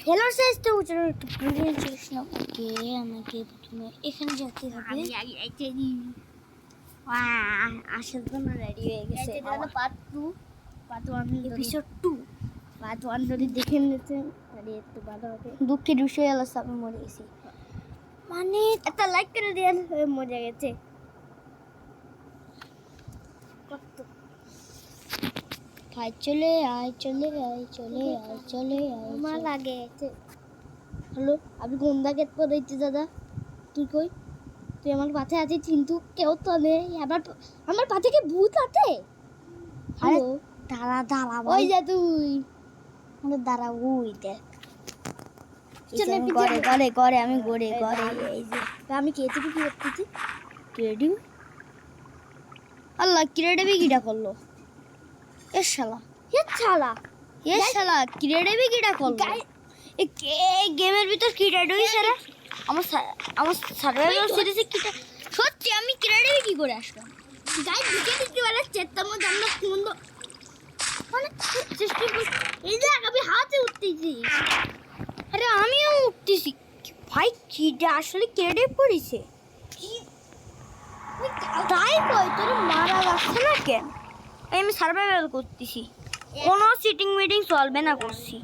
হেলোর সাইজটা উঁচু একটু ব্রিলিয়ান্ট না ওকে আমাকে প্রথমে এখানে যেতে হবে আমি আগে এসে আসার জন্য রেডি হয়ে গেছে পার্ট 2 পার্ট 1 এপিসোড 2 পার্ট 1 যদি দেখে নিতেন তাহলে একটু ভালো হবে। দুঃখের বিষয় হলো আমি মরে গেছি মানে একটা লাইক করে দেন, মজা গেছে কত আয় চলে আয় চলে আয় চলে আয় চলে আয় আমার লাগে গেছে। হ্যালো আপনি কোন দাগের পড়াইতে দাদা তুই কই তুই আমার পাশে আছিস কিন্তু কেউ তো নেই। আমার পাশে কি ভূত আছে? হ্যালো দাঁড়া দাঁড়া ওই যা তুই মানে দাঁড়া ওই দেখ চলে করে করে করে আমি গড়ে করে এই যে আমি খেয়েছি কি করতেছি ক্রেডিট আল্লাহ ক্রেডিট কিটা করলো এ শালা এ শালা ক্রেডিট কিটা করলো এই গেমের ভিতর ক্রেডিট হইছে রে আমার সার্ভাইভাল সিরিজে কিটা সত্যি আমি ক্রেডিট কি করে আসলাম গাই দিকে দিকে বলে চেত্তার মধ্যে আমরা সুন্দর মানে চেষ্টা করি। এই যে আমি হাতে উঠতেছি। আরে আমিও উঠতেছি ভাই কিটা আসলে ক্রেডিট পড়িছে তাই কই তোর মারা যাচ্ছে না কেন আমি সার্ভাইভাল করতেছি কোনো সিটিং মিটিং চলবে না করছি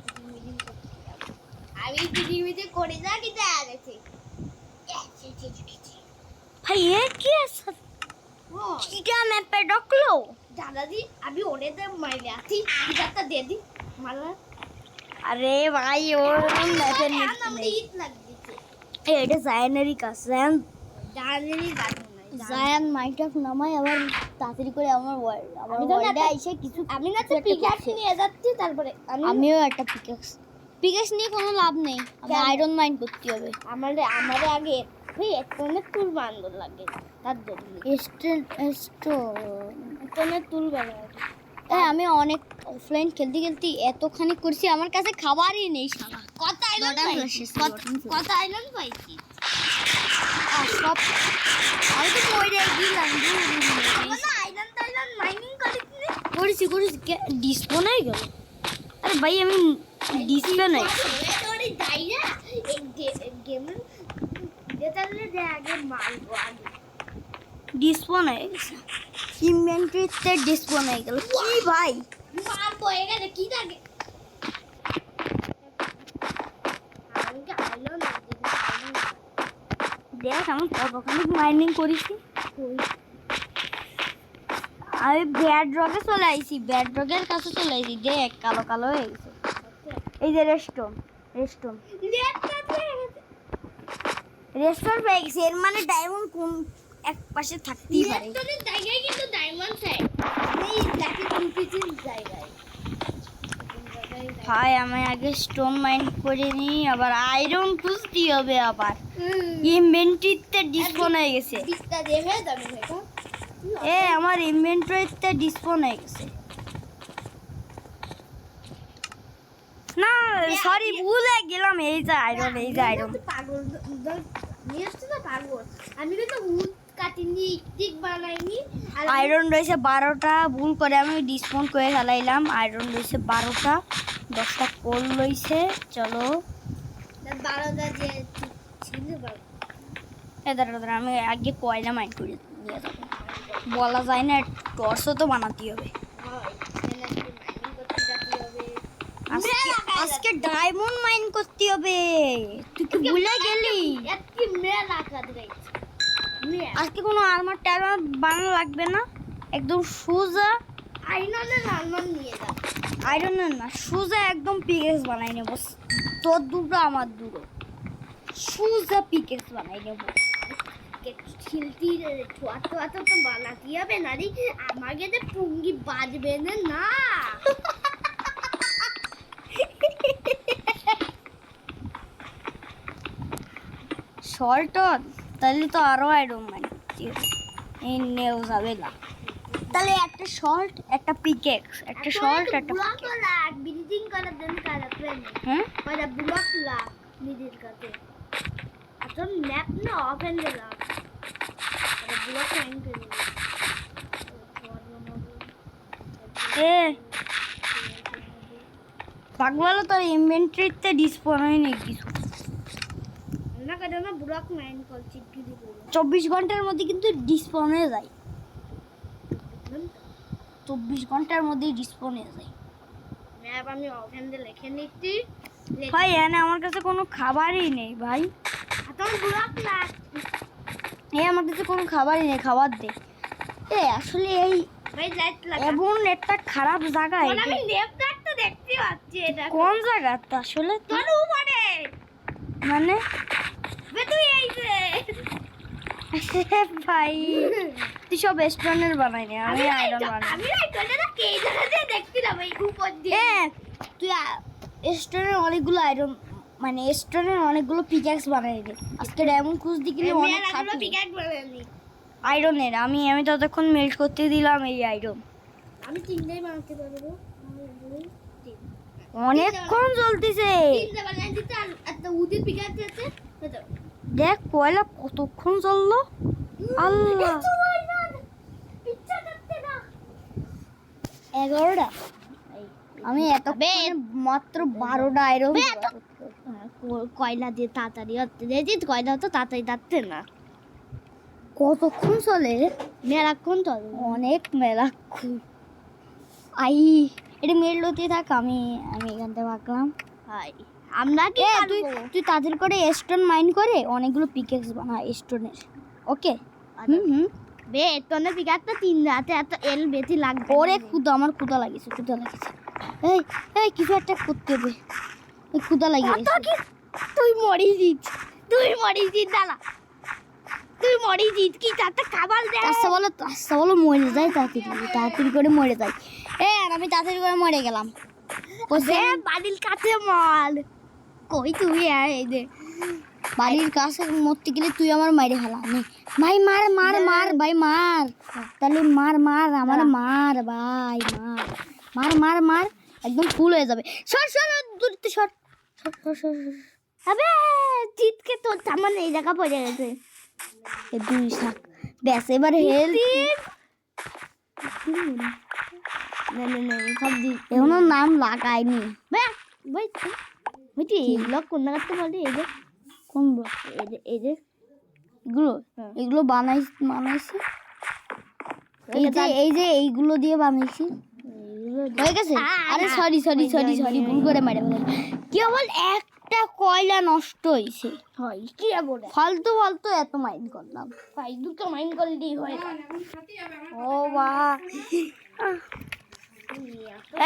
আমি পৃথিবীতে করে যা কি দেখা গেছে ভাই এ কি আছে কিটা ম্যাপে ঢুকলো দাদাজি আমি ওরে মাইলে আছি কিটাটা দিয়ে দি মারলা আরে ভাই ওর ম্যাপে আমরা ঈদ লাগতেছে এটা জায়ানেরই কাজ জানেনি জানো না জায়ান মাইনক্রাফট নামাই আবার তাড়াতাড়ি করে আমার আমি তো ওয়ার্ল্ডে না আইসে কিছু আমি না তো পিকাক্স নিয়ে যাচ্ছি তারপরে আমিও একটা পিকেক্স নিয়ে কোনো লাভ নেই আমি আয়রন মাইন করতে হবে আমারে আগে একটনের তুল বান্ধব লাগে তার জন্য একটনের তুল বানাবো। আমি অনেক অফলাইন খেলতে খেলতে এতখানি করছি আমার কাছে খাবারই নেই শালা কত আইল্যান্ড পাইছি কত আইল্যান্ড পাইছি সব আমি তো মরে গেলাম আইল্যান্ড মাইনিং করেছি ডিসপ্লে নাই গেল আরে ভাই আমি ডিসপ্লে নাই তোরে দাইরা এই গেম যেটালে দে আগে মারবো আগে ডিসপ্লে নাই গেছে ইনভেন্টরিতে ডিসপ্লে নাই গেল কি ভাই মারবো এখানে কি থাকে আমি আইল্যান্ড দেখ আমি কতখানি মাইনিং করেছি আমি ব্যাড রকে চলে আইছি ব্যাড রকের কাছে চলে আইছি দেখ কালো কালো হয়ে গেছে এই যে রেস্টোন পেয়ে গেছে এর মানে ডায়মন্ড কোন এক পাশে থাকতেই পারে তোদের জায়গায় কিন্তু ডায়মন্ড চাই এই ব্ল্যাকে কম্পিটিশন জায়গায় ভাই আমি আগে স্টোন মাইন করে নিই আবার আয়রন খুঁজতে হবে আবার ইনভেন্টরিতে ডিসপোন হয়ে গেছে দিকটা দেবে তবে দেখো আমার ইনভেন্টরিতে ডিসপোন হয়ে গেছে না সরি ভুলে গেলাম এই যে আয়রন পাগল নিয়ে আসছে তো পাগল আমি কিন্তু উড কাটিনি ঠিক বানাইনি আয়রন রয়েছে 12টা ভুল করে আমি ডিসপোন করে ফেলাইলাম আয়রন রয়েছে 12টা 10টা কোল রয়েছে চলো 12টা যে ছিল দাঁড়া আমি আগে কয়লা মাইন করে নিয়ে যাবো বলা যায় না টর্চও তো বানাতে হবে আজকে ডায়মন্ড মাইন করতে হবে তুই কি ভুলে গেলি একটি মেলা কাজ রয়েছে আজকে কোনো আর্মার টার্মার বানানো লাগবে না একদম সোজা আয়রন নিয়ে যা আয়রনের না সোজা একদম পিকেক্স বানাই নেবো তোর দুটো আমার দুটো সোজা পিকেক্স বানাই নেবো খিলতি ছোয়া তো বানাতে হবে না রে আমাকে যে পুঙ্গি বাজবে না শর্টন তাহলে তো আরো আয়রন মাইন এই নেও যাবে না তাহলে একটা শর্ট একটা পিকেক্স একটা শর্ট একটা ব্লক লাগ বিল্ডিং করার জন্য কাজ ফ্রেন্ড হ্যাঁ ওটা ব্লক লাগ নিদির কাছে এখন ম্যাপ না ওপেন দিলা ওটা ব্লক লাইন করে এ পাগলা তোর ইনভেন্টরিতে ডিসপোন হয় নেই কিছু। না কেন না ব্লক মাইন করছি গিরি করে 24 ঘন্টার মধ্যে কিন্তু ডিসপোন হয়ে যায়। 24 ঘন্টার মধ্যে ডিসপোন হয়ে যায়। ম্যাপ আমি ওখান দিয়ে লিখে নিচ্ছি। ভাই এনে আমার কাছে কোনো খাবারই নেই ভাই। তোমার ব্লক না আমার কাছে কোনো খাবারই নেই, খাবার দে। আসলে এই ভাই যাইতে লাগা এমন একটা খারাপ জায়গা। আমি লেফট তো দেখতে পাচ্ছি এটা কোন জায়গা তো আসলে তোর উপরে মানে বে তুই এই যে ভাই তুই সব রেস্টুরেন্টের বানাই নি, আমি আয়রন বানাই। আমি এই কোনটা কে জায়গা দিয়ে দেখছিলাম এই উপর দিয়ে তুই রেস্টুরেন্টের অনেকগুলো আয়রন মানে রেস্টুরেন্টের অনেকগুলো পিক্যাক্স বানাই দে। আজকে ডায়মন্ড ক্রুজ দিকে অনেক আমরা পিকাক বানাইনি আয়রনের আমি ততক্ষণ মেল্ট করতে দিলাম এই আয়রন। আমি তিনটাই বানাতে পারবো অনেকক্ষণ চলতেছে। তিনটা বানাই দিতে আর একটা উদির পিকাক আছে দেখ কয়লা কতক্ষণ চললো। আল্লাহ 11টা আমি এত মাত্র 12টা আয়রন কয়লা দিয়ে তাড়াতাড়ি হচ্ছে দেখছি কয়লা তো তাড়াতাড়ি যাচ্ছে না কতক্ষণ চলে? মেলাক্ষণ চলে অনেক মেলাক্ষণ। এটা মেলতে থাক, আমি এখান থেকে ভাগলাম। আমরা কি তুই তাদের করে স্টোন মাইন করে অনেকগুলো পিকেক্স বানা স্টোনের। ওকে বে তোনে পিকাকটা তিন রাতে এত এল বেশি লাগবে ওরে আমার ক্ষুধা লাগিয়েছে এই কিছু একটা করতে দে, ক্ষুধা লাগিয়েছে। তুই মরিস দালা তুই মরিস কি তাতে খাবার দে আচ্ছা বলো মরে যায় তাড়াতাড়ি করে মরে যায়। আর আমি তাড়াতাড়ি করে মরে গেলাম। বাড়ির কাছে মল কই তুই এই দে বাড়ির কাছে মরতে গেলে তুই আমার মাইরে খেলাম ভাই। ভাই মার তাহলে মার আমার মার ভাই মার একদম ফুল হয়ে যাবে। সর দূরতে সর। আবে জিতকে তোর সামনে এই জায়গা পড়ে গেছে দুই শাক ব্যাস এবার হেল এখনো নাম লাগাইনি ভাই তুই এই ব্লক কোন জায়গাতে বলি এই যে কোন এই যে এগুলো বানাইছি এই যে এইগুলো দিয়ে বানাইছি হয়ে গেছে। আরে সরি ভুল করে মেরে ফেললাম। কেবল একটা কয়লা নষ্ট হয়েছে। কি বলে ফালতু এত মাইন্ড করলাম। ভাই দুটো মাইন্ড করলেই হয় ও বাহ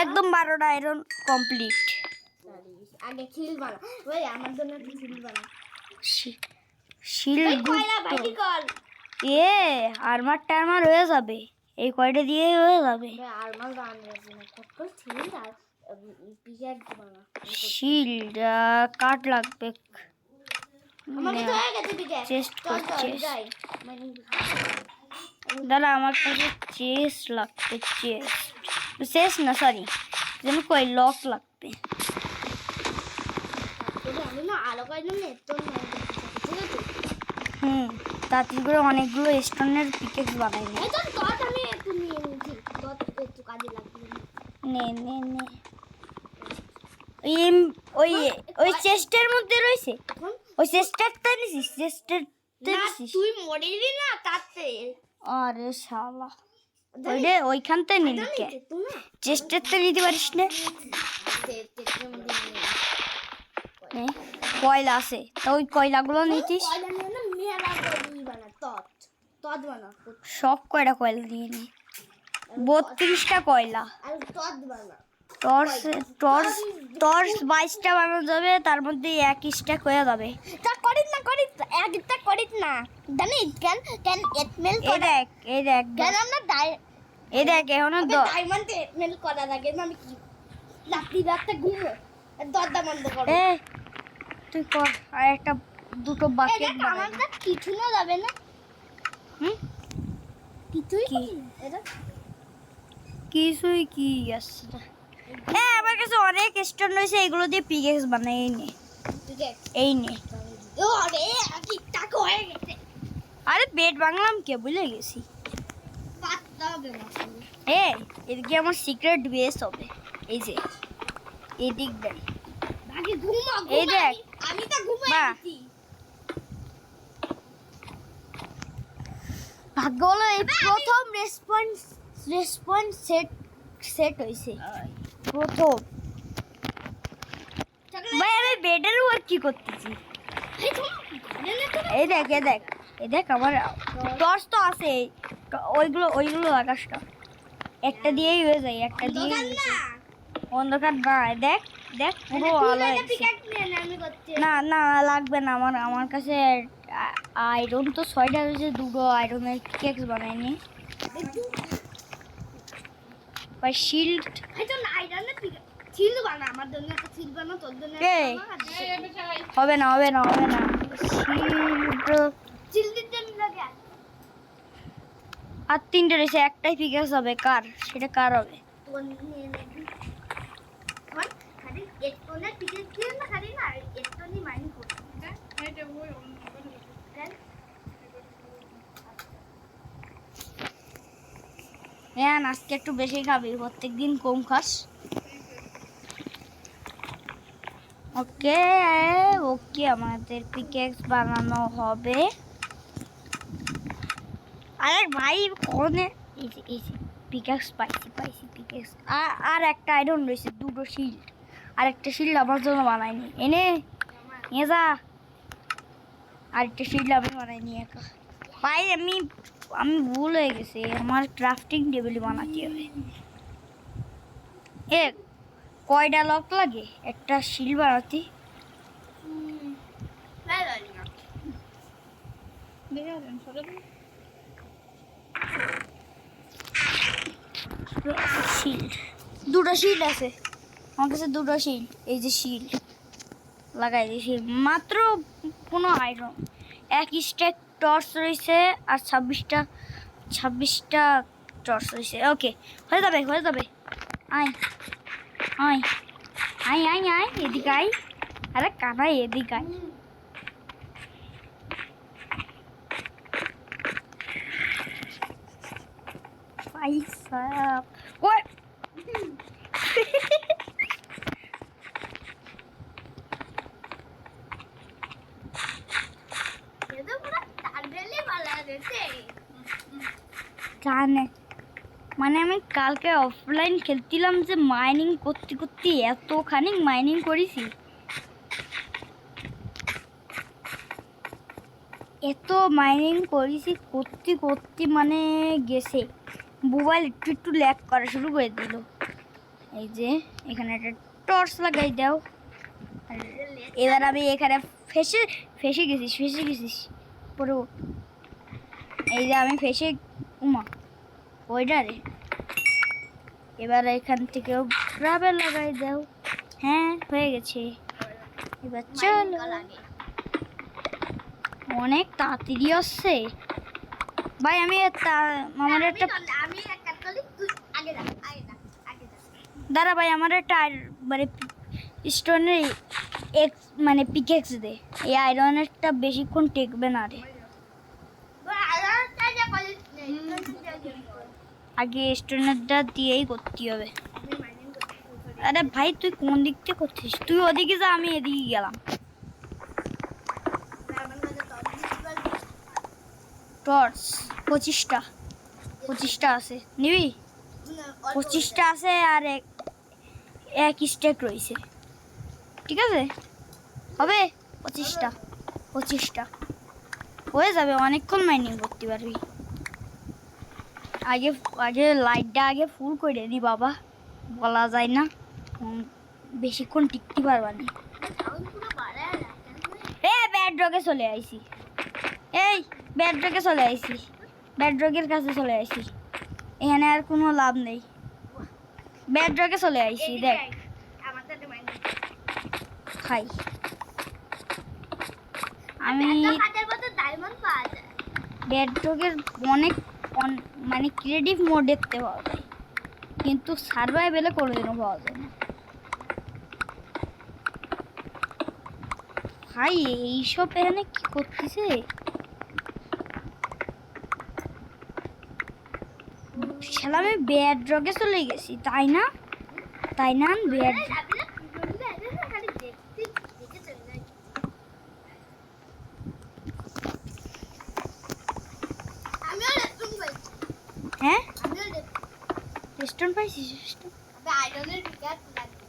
একদম 12টা আয়রন কমপ্লিট। আগে খিল বানা ওই আমার জন্য খিল বানা শিল্ড কয়লা ভাই কল আর্মার টার্মার হয়ে যাবে, এই কয়টা দিয়ে হয়ে যাবে। আর্মার বানানো কত ছিল আর পিজার বানা শিল্ড কাট লাগবে। আমাকে তো হয়ে গেছে পিজা চেস্ট করছে মানে দাদা আমার কাছে চেস্ট লাগবে। চেস্ট না সরি যেন কই লক লাগবে। আমি না আলো কয়লা নেট তো তাড়াতাড়ি করে অনেকগুলো স্টোনের পিকেক্স বানাই নি। আমি একটু নিয়ে নিচ্ছি একটু কাজে লাগবে নে ওই চেস্টের মধ্যে রয়েছে, ওই চেস্টারটা নিছিস তুই মরিলি না তাতে আরে শালা ওইখানটা নিলি কে? চেস্টারটা নিতে পারিস না? কয়লা আছে তো ওই কয়লাগুলো নিতিস। সব কয়টা কয়লা নিয়ে নি 32টা কয়লা। টর্চ 22টা বানানো যাবে, তার মধ্যে 1 স্ট্যাক হয়ে যাবে। তা করিস একটা করিস না জানিস কেন এটমেল এই দেখ কেন আমরা এখনো ডায়মন্ড এটমেল করা লাগে না। আমি কি রাতে ঘুমো দরজা বন্ধ করো তুই কর আর একটা দুটো বাকেট বানাই। আমার কাছে কিছু না যাবে না কিছুই কি আছে আমার কাছে অনেক স্টোন রয়েছে, এগুলো দিয়ে পিকেক্স বানাই এই নে। আরে বেড বাংলাম কে ভুলে গেছি। এদিকে আমার সিক্রেট বেস হবে। এই যে এদিক দেখ বাকি ঘুমা এই দেখ। আমি তো ঘুমাই বাহ। আছি ভাগ্য হলো এই প্রথম রেসপন্স সেট হইছে প্রথম। ভাই আমি বেডের উপর কি করতেছি? এই দেখ আমার টর্চ তো আছে, ওইগুলো আকাশটা একটা দিয়েই হয়ে যায়, একটা দিয়ে অন্ধকার না। দেখ পুরো আলো আছে। না না লাগবে না, আমার কাছে আয়রন তো 6টা রয়েছে, 2টো আয়রনের পিকেক্স বানাইনি। বা শিল্ড আমার জন্য একটা ছিল বানা, তোর জন্য এই। হবে না শিল্ড চিলদির জন্য লাগে আর 3টে রয়েছে, একটাই পিকেক্স হবে। কার সেটা কার হবে? তোর নিয়ে নেবি কোন খালি একটনে টিকেট দিয়ে না, খালি না একটনি মাইন্ড করতে হ্যাঁ আজকে একটু বেশি খাবি, প্রত্যেকদিন কম খাস। ওকে আমাদের পিকেক্স বানানো হবে। আরে ভাই কোনে এই পিকেক্স পাইছি পিকেক্স আর একটা আয়রন রয়েছে, 2টো শিল্ড। আর একটা শিল্ড আমার জন্য বানাইনি, এনে নিয়ে যা। আর একটা শিল্ড আমি বানাইনি একা। ভাই আমি ভুল হয়ে গেছে, আমার ক্রাফটিং টেবিল বানাতে হবে। এ কয়টা লক লাগে একটা শিল্ড বানাতে? শিল্ড 2টো শিল্ড আছে আমার কাছে, 2টো শিল্ড। এই যে শিল্ড লাগাই দিয়েছি, মাত্র 15 আয়রন। এক স্ট্যাক টর্চ রয়েছে আর 26টা টর্চ রয়েছে। ওকে হয়ে যাবে। আয় এদিকে আয়। আরে কানাই এদিকে আয়। পয়সা ওই জানে মানে আমি কালকে অফলাইন খেলছিলাম, যে মাইনিং করতে এতখানি মাইনিং করেছি, করতে মানে গেছে মোবাইল একটু ল্যাগ করা শুরু করে দিল। এই যে এখানে একটা টর্চ লাগাই দাও। এবার আমি এখানে ফেসে গেছিস পুরো। এই যে আমি ফেসে উমা ওইটা রে। এবার এখান থেকেও গ্রাবেল লাগাই দাও। হ্যাঁ হয়ে গেছে। এবার চলো, অনেক তাড়াতাড়ি আসছে ভাই। আমার একটা দাঁড়া ভাই, আমার একটা মানে স্টোনের মানে পিকেক্স দে। এই আয়রনেরটা বেশিক্ষণ টেকবে না রে, আগে স্টোনেরটা দিয়েই করতে হবে। আরে ভাই তুই কোন দিক থেকে করছিস? তুই ওদিকে যা, আমি এদিকে গেলাম। টর্চ 25টা আছে, নিবি? 25টা আছে আর এক স্ট্যাক রয়েছে। ঠিক আছে হবে 25টা হয়ে যাবে, অনেকক্ষণ মাইনিং করতে পারবি। আগে লাইটটা ফুল করে দি বাবা, বলা যায় না বেশিক্ষণ টিকতে পারবা না। ব্যাডরকে চলে আইছি, ব্যাডরকের কাছে চলে আইছি। এখানে আর কোনো লাভ নেই, ব্যাডরকে চলে আইছি। দেখ খাই আমি ব্যাডরকের অনেক মানে ক্রিয়েটিভ মোড দেখতে পাওয়া যায়, কিন্তু সার্ভাইভেলে কোনোদিনও পাওয়া যায় না ভাই। এইসব এখানে কি করতেছে? শালা আমি ব্যাডরকে চলে গেছি, তাই না? ব্যাড রেস্টুরেন্ট পাইছিস? আয়রনের পিকার লাগবে।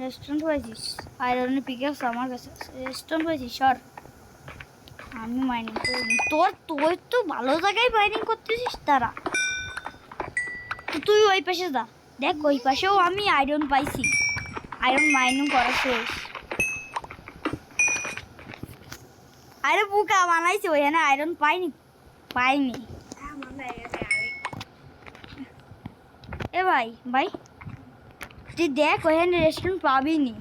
রেস্টুরেন্ট পাইছিস? আয়রনের পিকেস আমার কাছে রেস্টুরেন্ট পাইছিস? সর, আমি মাইনিং করিনি। তোর তোর তো ভালো জায়গায় মাইনিং করতেছিস তারা। তো তুই ওই পাশে যা, দেখ ওই পাশেও আমি আয়রন পাইছি। আয়রন মাইনিং করা শেষ। আরে বুকা বানাইছে ওখানে আয়রন পাইনি। এ ভাই ভাই তুই দেখ ওখানে রেস্টুরেন্ট পাবি নি।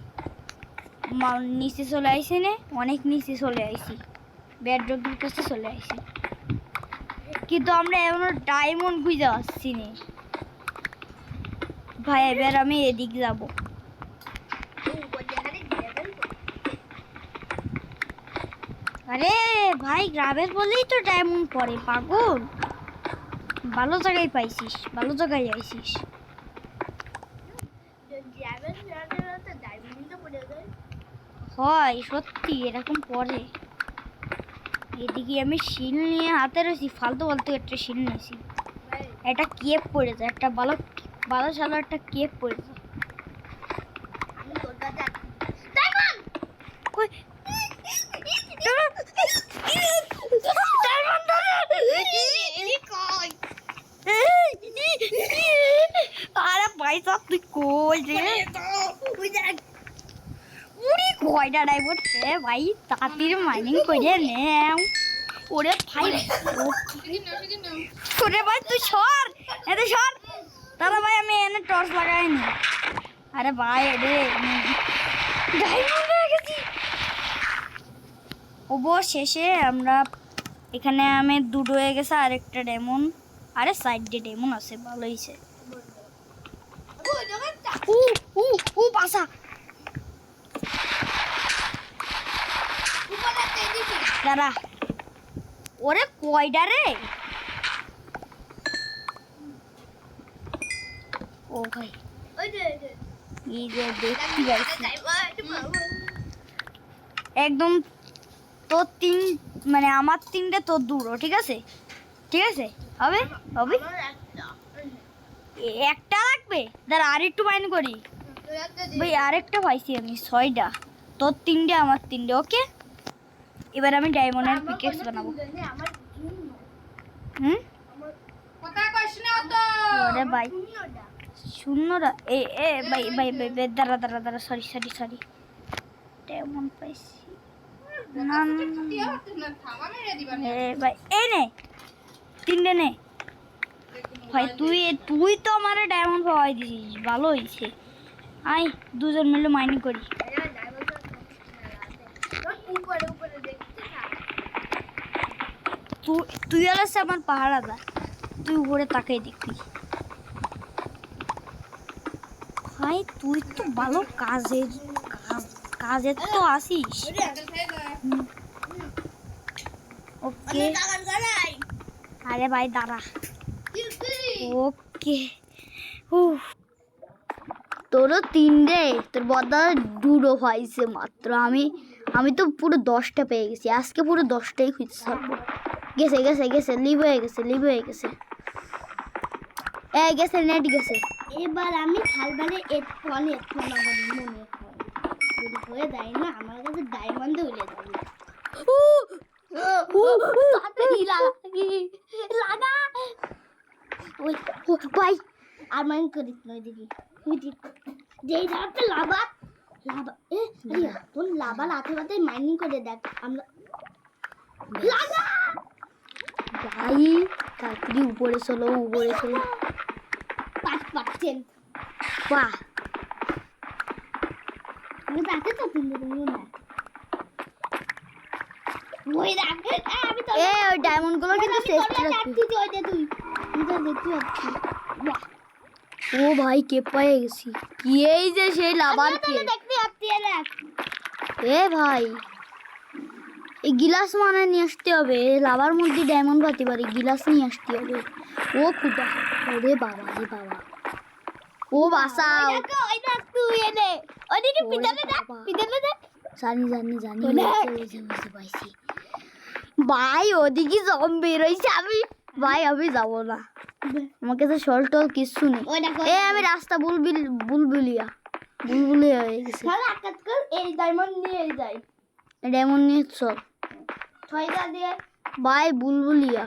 নিচে চলে আইসি নে, অনেক নিচে চলে আইসি, বেডরকের কাছে চলে আইসি, কিন্তু আমরা এখনো ডায়মন্ড খুঁজে আসছি নে। ভাই এবার আমি এদিক যাব। আরে ভাই গ্রামের বলেই তো ডায়মন্ড পড়ে পাগল। ভালো জায়গায় পাইছিস, ভালো জায়গায় আইছিস। হয় সত্যি এরকম পড়ে। এদিকে আমি শিল নিয়ে হাতে রয়েছি, ফালতু ফালতু একটা শিল নিয়েছি। একটা কেপ পড়েছে, একটা ভালো ভালো সালো একটা কেপ পড়েছে। আরে ভাই সব তুই কই রে? উড়ি কয়টা ডাইভোর্ট রে ভাই, তাড়াতাড়ি মাইনিং করে নেও। ওরে ভাই, ওরে ভাই তুই সর, এতে সর। দাদা ভাই আমি এনে টর্চ লাগাইনি। আরে ভাই রে ডায়মন্ড হয়ে গেছি। অবশেষে আমরা এখানে আমি দুটো হয়ে গেছে, আরেকটা ডেমন। আরে সাইডে ডেমন আছে, ভালো হয়েছে। পাশা দাঁড়া, ওরে কয়টা রে? ও ভাই এই যে দেখতে পাচ্ছি একদম তোর তিন, মানে আমার তিনটে তোর দুটো, ঠিক আছে ঠিক আছে, হবে হবে। একটা লাগবে, দাঁড়া আর একটু মাইন করি ভাই। আরেকটা পাইছি আমি, 6টা। তোর 3টে আমার 3টে, ওকে। এবার আমি ডায়মন্ডের পিকেক্স বানাবো। হুম ওরে ভাই শূন্যটা এ এ ভাই ভাই ভাই দাঁড়া দাঁড়া দাঁড়া, সরি সরি সরি। ডায়মন্ড পাইছি না ভাই, এই নে 3টে নে ভাই। তুই তো আমার ডায়মন্ড পাওয়াই দিছিস, ভালো হয়েছে। আই দুজন মিলে মাইনিং করি। তুই আলাস আমার পাহাড় আদা, তুই উপরে তাকাই দেখবি। ভাই তুই তো ভালো কাজের তো আসিস। ওকে আরে ভাই দাঁড়া, ওকে। তোরও 3টে, তোর বদা 2টো পাইছে মাত্র। আমি তো পুরো 10টা পেয়ে গেছি আজকে, পুরো 10টাই খুঁজতে থাকবো। গেছে গেছে গেছে, লিভ হয়ে গেছে, লিভ হয়ে গেছে, গেছে নেট গেছে। এবার আমি খালবারে এতক্ষণে আমার মনে যদি হয়ে যায় না, আমার কাছে ডায়মন্ডে উড়ে যাবে। লাগা ভাই আর মাইন করিস নয় দিদি, যেই ধারতে লাভা লাভা তোর লাভা লাথে পাতে মাইনিং করে দেখ। আমরা লাগা ভাই তাড়াতাড়ি উপরে চলো, উপরে চলো। 5%। বাহ আমি তাকে তো তুমি না ওই দেখ, আমি তো ওই ডায়মন্ড গুলো কিন্তু সেফটি রাখবি। তুই ওই দে, তুই তো দেখতে পাচ্ছি। বাহ ও ভাই কে পেয়ে গেছি, কি এই যে সেই লাভার কে দেখতে পাচ্ছি। ভাই এই গিলাস মানে নিয়ে আসতে হবে, লাভার মধ্যে ডায়মন্ড পাতি পারে, গিলাস নিয়ে আসতে হবে। ও খুদা, ওরে বাবা রে বাবা, ও বাসাও। ওই দেখ তুই এনে ওইদিকে পিছনে দেখ, পিছনে দেখ। জানি জানি জানি, বুঝতে পাইছি ভাই। ওদিকে জম্বি রয়েছে, আমি ভাই আমি যাবো না। আমার কাছে শল টল কিচ্ছু নেই। ওই দেখো এ আমি রাস্তা বুলবুলিয়া হয়ে গেছে। তাহলে এক কাজ কর, এই ডায়মন্ড নিয়ে যাই, ডায়মন্ড নিয়ে চল 6টা দিয়ে। ভাই বুলবুলিয়া।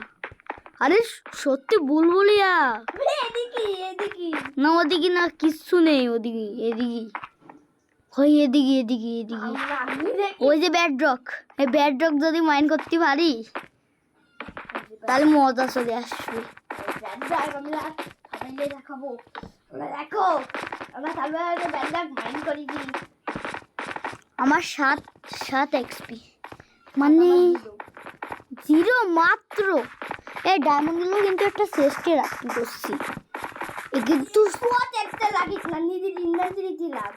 আরে সত্যি বুলবুলিয়া এদিকে এদিকে না, ওদিকে না কিচ্ছু নেই, ওদিকে এদিকে হয়, এদিকে ওই যে ব্যাডরক, এই ব্যাডরক যদি মাইন করতে পারি তাহলে মজা চলে আসবে। আমরা দেখাবো, আমরা দেখো আমরা তারপরে ব্যান্ডার মাইন্ড করি দিই। আমার 7 এক্সপি মানে 0 মাত্র। এই ডায়মন্ডগুলো কিন্তু একটা চেস্টে রাখতে করছি, এ কিন্তু স্পট একটা লাগিস না, নিজের ইনভেন্টরিতে লাগ।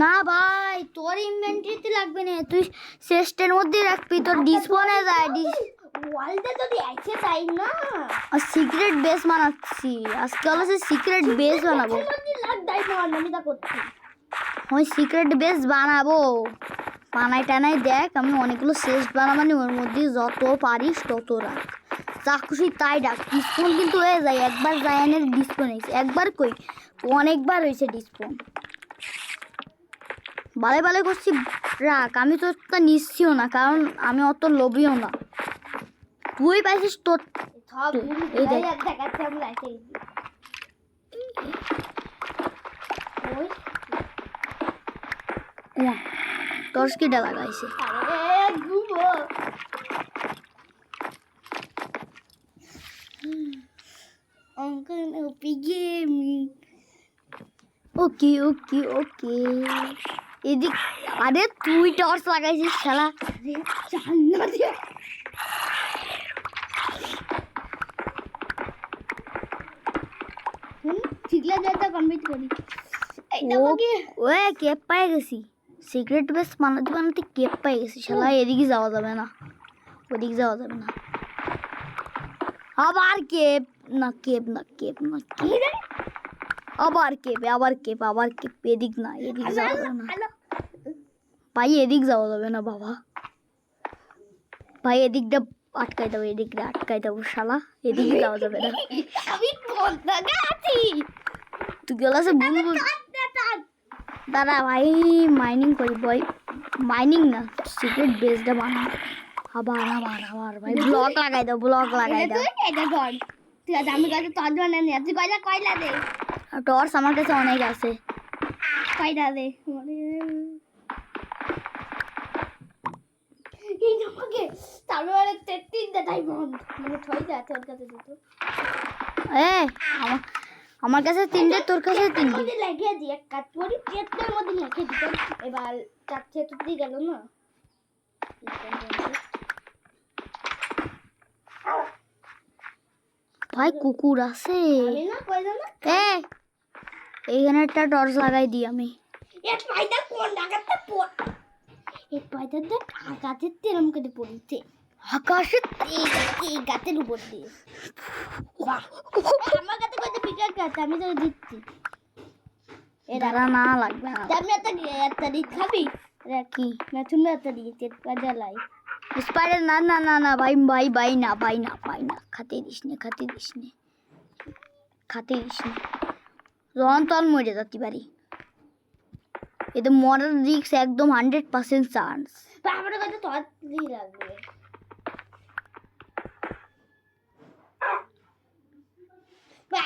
না ভাই তোর ইনভেন্টরিতে লাগবে না, তুই চেস্টের মধ্যে রাখবি, তোর ডিসপনে যায়। ওয়ালটা যদি এসে তাই না, আর সিক্রেট বেস বানাচ্ছি আজকে, হলো সে সিক্রেট বেস বানাবো। ডায়মন্ড আমি তা করছি। ওই সিক্রেট বেস বানাবো, বানাই টানাই দেখ, আমি অনেকগুলো চেস্ট বানাবানি, ওর মধ্যে যত পারিস তত রাখ, যা খুশি তাই ডাক। ডিসপোন কিন্তু হয়ে যায়, একবার জায়ানের ডিসপোন হয়েছে, একবার কই অনেকবার হয়েছে ডিসপোন। বালে করছি রাখ, আমি তো তা নিচ্ছিও না, কারণ আমি অত লোভীও না। তুই পাইছিস তোর সব এই দেখ। দেখাচ্ছে আমি লাইটে গেছি। ওই টর্চ কিটা লাগাইছে। আরে ঘুমো অঙ্কন ওপি গেমিং। ওকে এদিক। আরে তুই টর্চ লাগাইছিস শালা। জান্না দিয়ে ঠিকলা যাইতা কমপ্লিট করি। এইটা বাকি ওয়ে কেপ পাই গেছি, সিক্রেট বেস বানাতে কেপ পাই গেছি শালা। এদিকে যাওয়া যাবে না, ওদিকে যাওয়া যাবে না। আবার কেপ না, আবার কেপ এদিক না, এদিক যাওয়া যাবে না ভাই, এদিক যাওয়া যাবে না বাবা। ভাই এদিকটা আটকাই দেবো শালা, এদিকে যাওয়া যাবে না। আমি কোন জায়গায় আছি? তুই গেলাসে বুলবুল। দাদা ভাই মাইনিং করি, ভাই মাইনিং না, সিক্রেট বেসটা বানা। আবার ভাই ব্লক লাগাই দাও। এটা ধর, ঠিক আছে আমি কাছে তোর বানাই নি। তুই কয়লা দে, টর্চ আমার কাছে অনেক আছে। কয়লা দে এই আমাকে তারপরে 33টা ডায়মন্ড মানে 6টা আছে ওর কাছে দুটো। এ আমার কাছে 3টে, তোর কাছে 3টে। মধ্যে লাগিয়ে দি, এক কাজ করি চেটটার মধ্যে লাগিয়ে দিতাম। এবার চারটে টুটি গেল না। ভাই কুকুর আছে। আমি না কইলা না এইখানে একটা টর্চ লাগাই দিই আমি। এই পায়দা কোন লাগাতে পড়, এই পায়দাটা আকাশের তেরম করে পড়ছে, আকাশে এই গাছের উপর দিয়ে। বাহ আমার কাছে কত পিকার গাছ, আমি তো দিচ্ছি। এরা না লাগবে না। আমি একটা দিই খাবি রাখি না, তুমি একটা দিয়ে চেট জ্বালাই। স্পাইডার না ভাই না খাতে দিস নে রন তল মরে যেতে পারি, এতে মরার রিস্ক একদম 100% চান্স। আমার কাছে তোর দিয়ে লাগবে।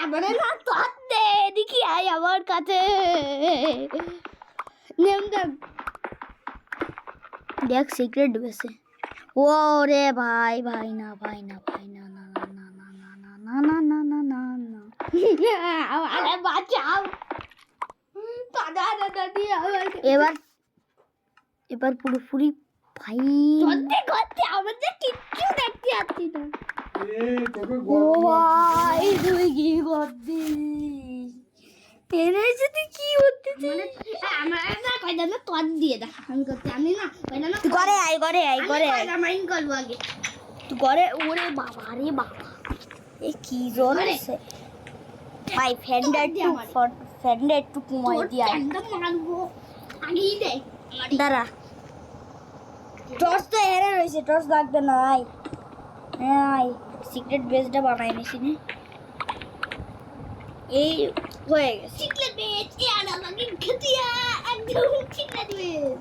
আমার না তোর দে, দেখি আয় আমার কাছে। দেখ সিক্রেট বেসে। ও রে ভাই না আরে বাঁচাও, এবার পুরোপুরি ভাই করতে আমাদের কিচ্ছু দেখতে আসছি না। ও ভাই তুই কি করছিস? এনে যদি কি করতেছিস? মানে আমার না কয়টা না তোর দিয়ে দেখ আমি করতে, আমি না কয়টা না তুই ঘরে আয় মাইন করবো আগে। তুই ঘরে। ওরে বাবা এ কি জোর আছে ভাই। ফ্যান্ডার একটু কমাই দিয়ে আয়। মারবো আগেই দে দাঁড়া, টর্চ তো হেরে রয়েছে, টর্চ লাগবে না। আয় সিক্রেট বেসটা বানাই নিছি নে। এই হয়ে গেছে। সিক্রেট বেচ আর আমাকে খেতিয়া একদম সিক্রেট বেচ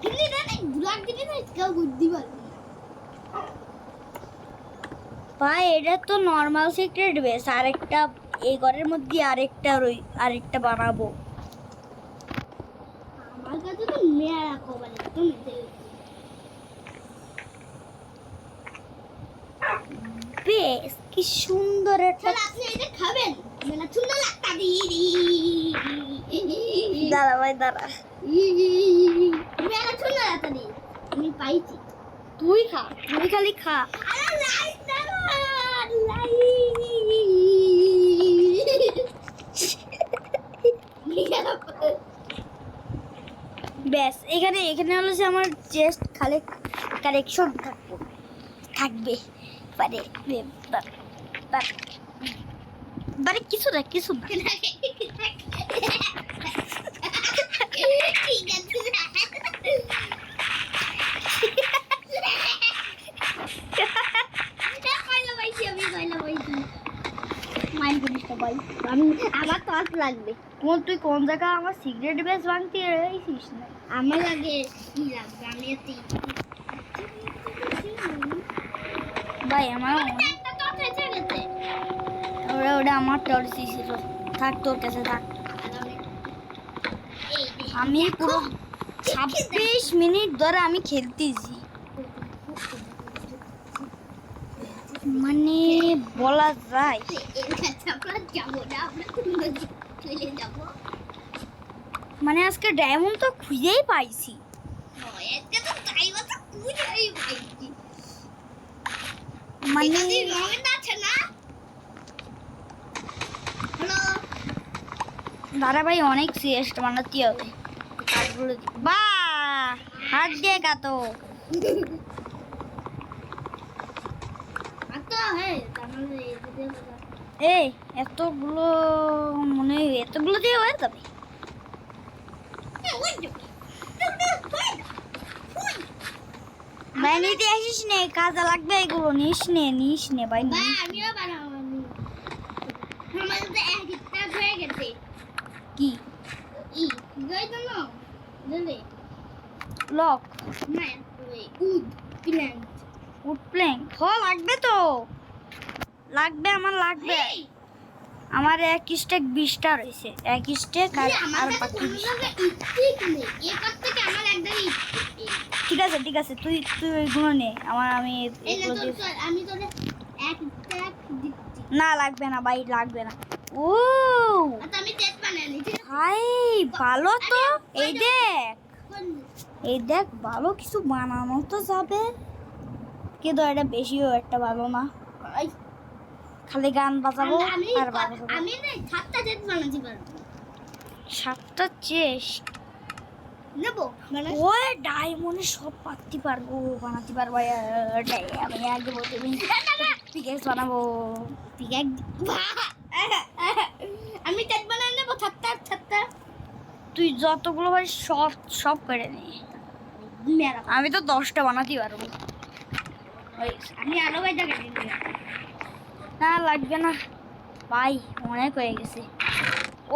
কিন্তু না ব্লক দিতে না কেউ বুদ্ধি পারবে না। ভাই এটা তো নর্মাল সিক্রেট বেস, আরেকটা এই ঘরের মধ্যে আরেকটা বানাবো। আমার কাছে তো মেয়া কবালে তো মেতে বেশ কি সুন্দর একটা। চল আপনি এটা খাবেন মেলা সুন্দর লাগতা দি দাঁড়া ভাই দাঁড়া, মেলা সুন্দর লাগতা দি আমি পাইছি। তুই খা, তুই খালি খা। আরে লাইট দাও লাইট ব্যাস এখানে হলো যে আমার চেস্ট খালি কালেকশন থাকবে পারে বারে কিছু না ঠিক আছে কয়লা পাইছি আমি কয়লা পাইছি মাইন্ড করিস না ভাই, আমি আমার টস লাগবে তুই কোন জায়গা আমার সিগারেট বেস ভাঙতে এসেছিস না? আমার লাগে কি লাগবে আমি এতে ভাই আমার একটা টস এসে গেছে ওটা আমার টর্চই ছিল, থাক তোর কাছে থাক। এই দে আমি পুরো 26 মিনিট ধরে আমি খেলতেছি, মানে বলা যায়। এর কাছে আমরা যাবো না আমরা কোনো চলে যাবো মানে আজকে ডায়মন্ড তো খুঁজেই পাইছি। একটা তো টাইম আছে পুরোই পাইছি মানে এখানে রঙের আছে না হ্যালো দাদা ভাই অনেক সিরিয়াস বানাতে হবে। বা হাত দিয়ে কাটো। আতো হে তাহলে এদিকে এই এতগুলো মনে হয় এতগুলো দিয়ে হয়ে যাবে। ভাই নিতে আসিস নে, কাজে লাগবে এগুলো, নিস নে ভাই বা নিস। আমিও বানাবো আমি আমার তো একটা হয়ে গেছে কি ই গই তো না দলে লক না ওই উড প্ল্যান্ট উড প্ল্যাঙ্ক লাগবে তো, লাগবে আমার লাগবে। আমার এক স্টেক 20টা রয়েছে, এক স্টেক আর বাকি 20টা। এ করতে কি আমার একদম ঠিক আছে তুই ওইগুলো নে, আমি এগুলো দিয়ে। আমি তোরে এক স্ট্যাক দিচ্ছি না লাগবে না ভাই, লাগবে না। ও আচ্ছা আমি টেস্ট বানাই নিচ্ছি ভাই ভালো তো, এই দেখ ভালো কিছু বানানো তো যাবে, কিন্তু এটা বেশিও একটা ভালো না, খালি গান বাজাবো আমি আর বাজাবো। আমি না সাতটা টেস্ট বানাতে পারবো 7টা চেস্ট নেবো মানে ওই ডায়মন্ডে সব বানাতে পারবো। এটাই আমি আগে বলতে পিকেক্স বানাবো। পিকাক আমি টেস্ট বানাই নেবো সাতটা তুই যতগুলো পারি সব করে নে, মেরা আমি তো 10টা বানাতে পারবো। ওই আমি আরো বাইটা কেটে দিই না লাগবে না ভাই, অনেক হয়ে গেছে।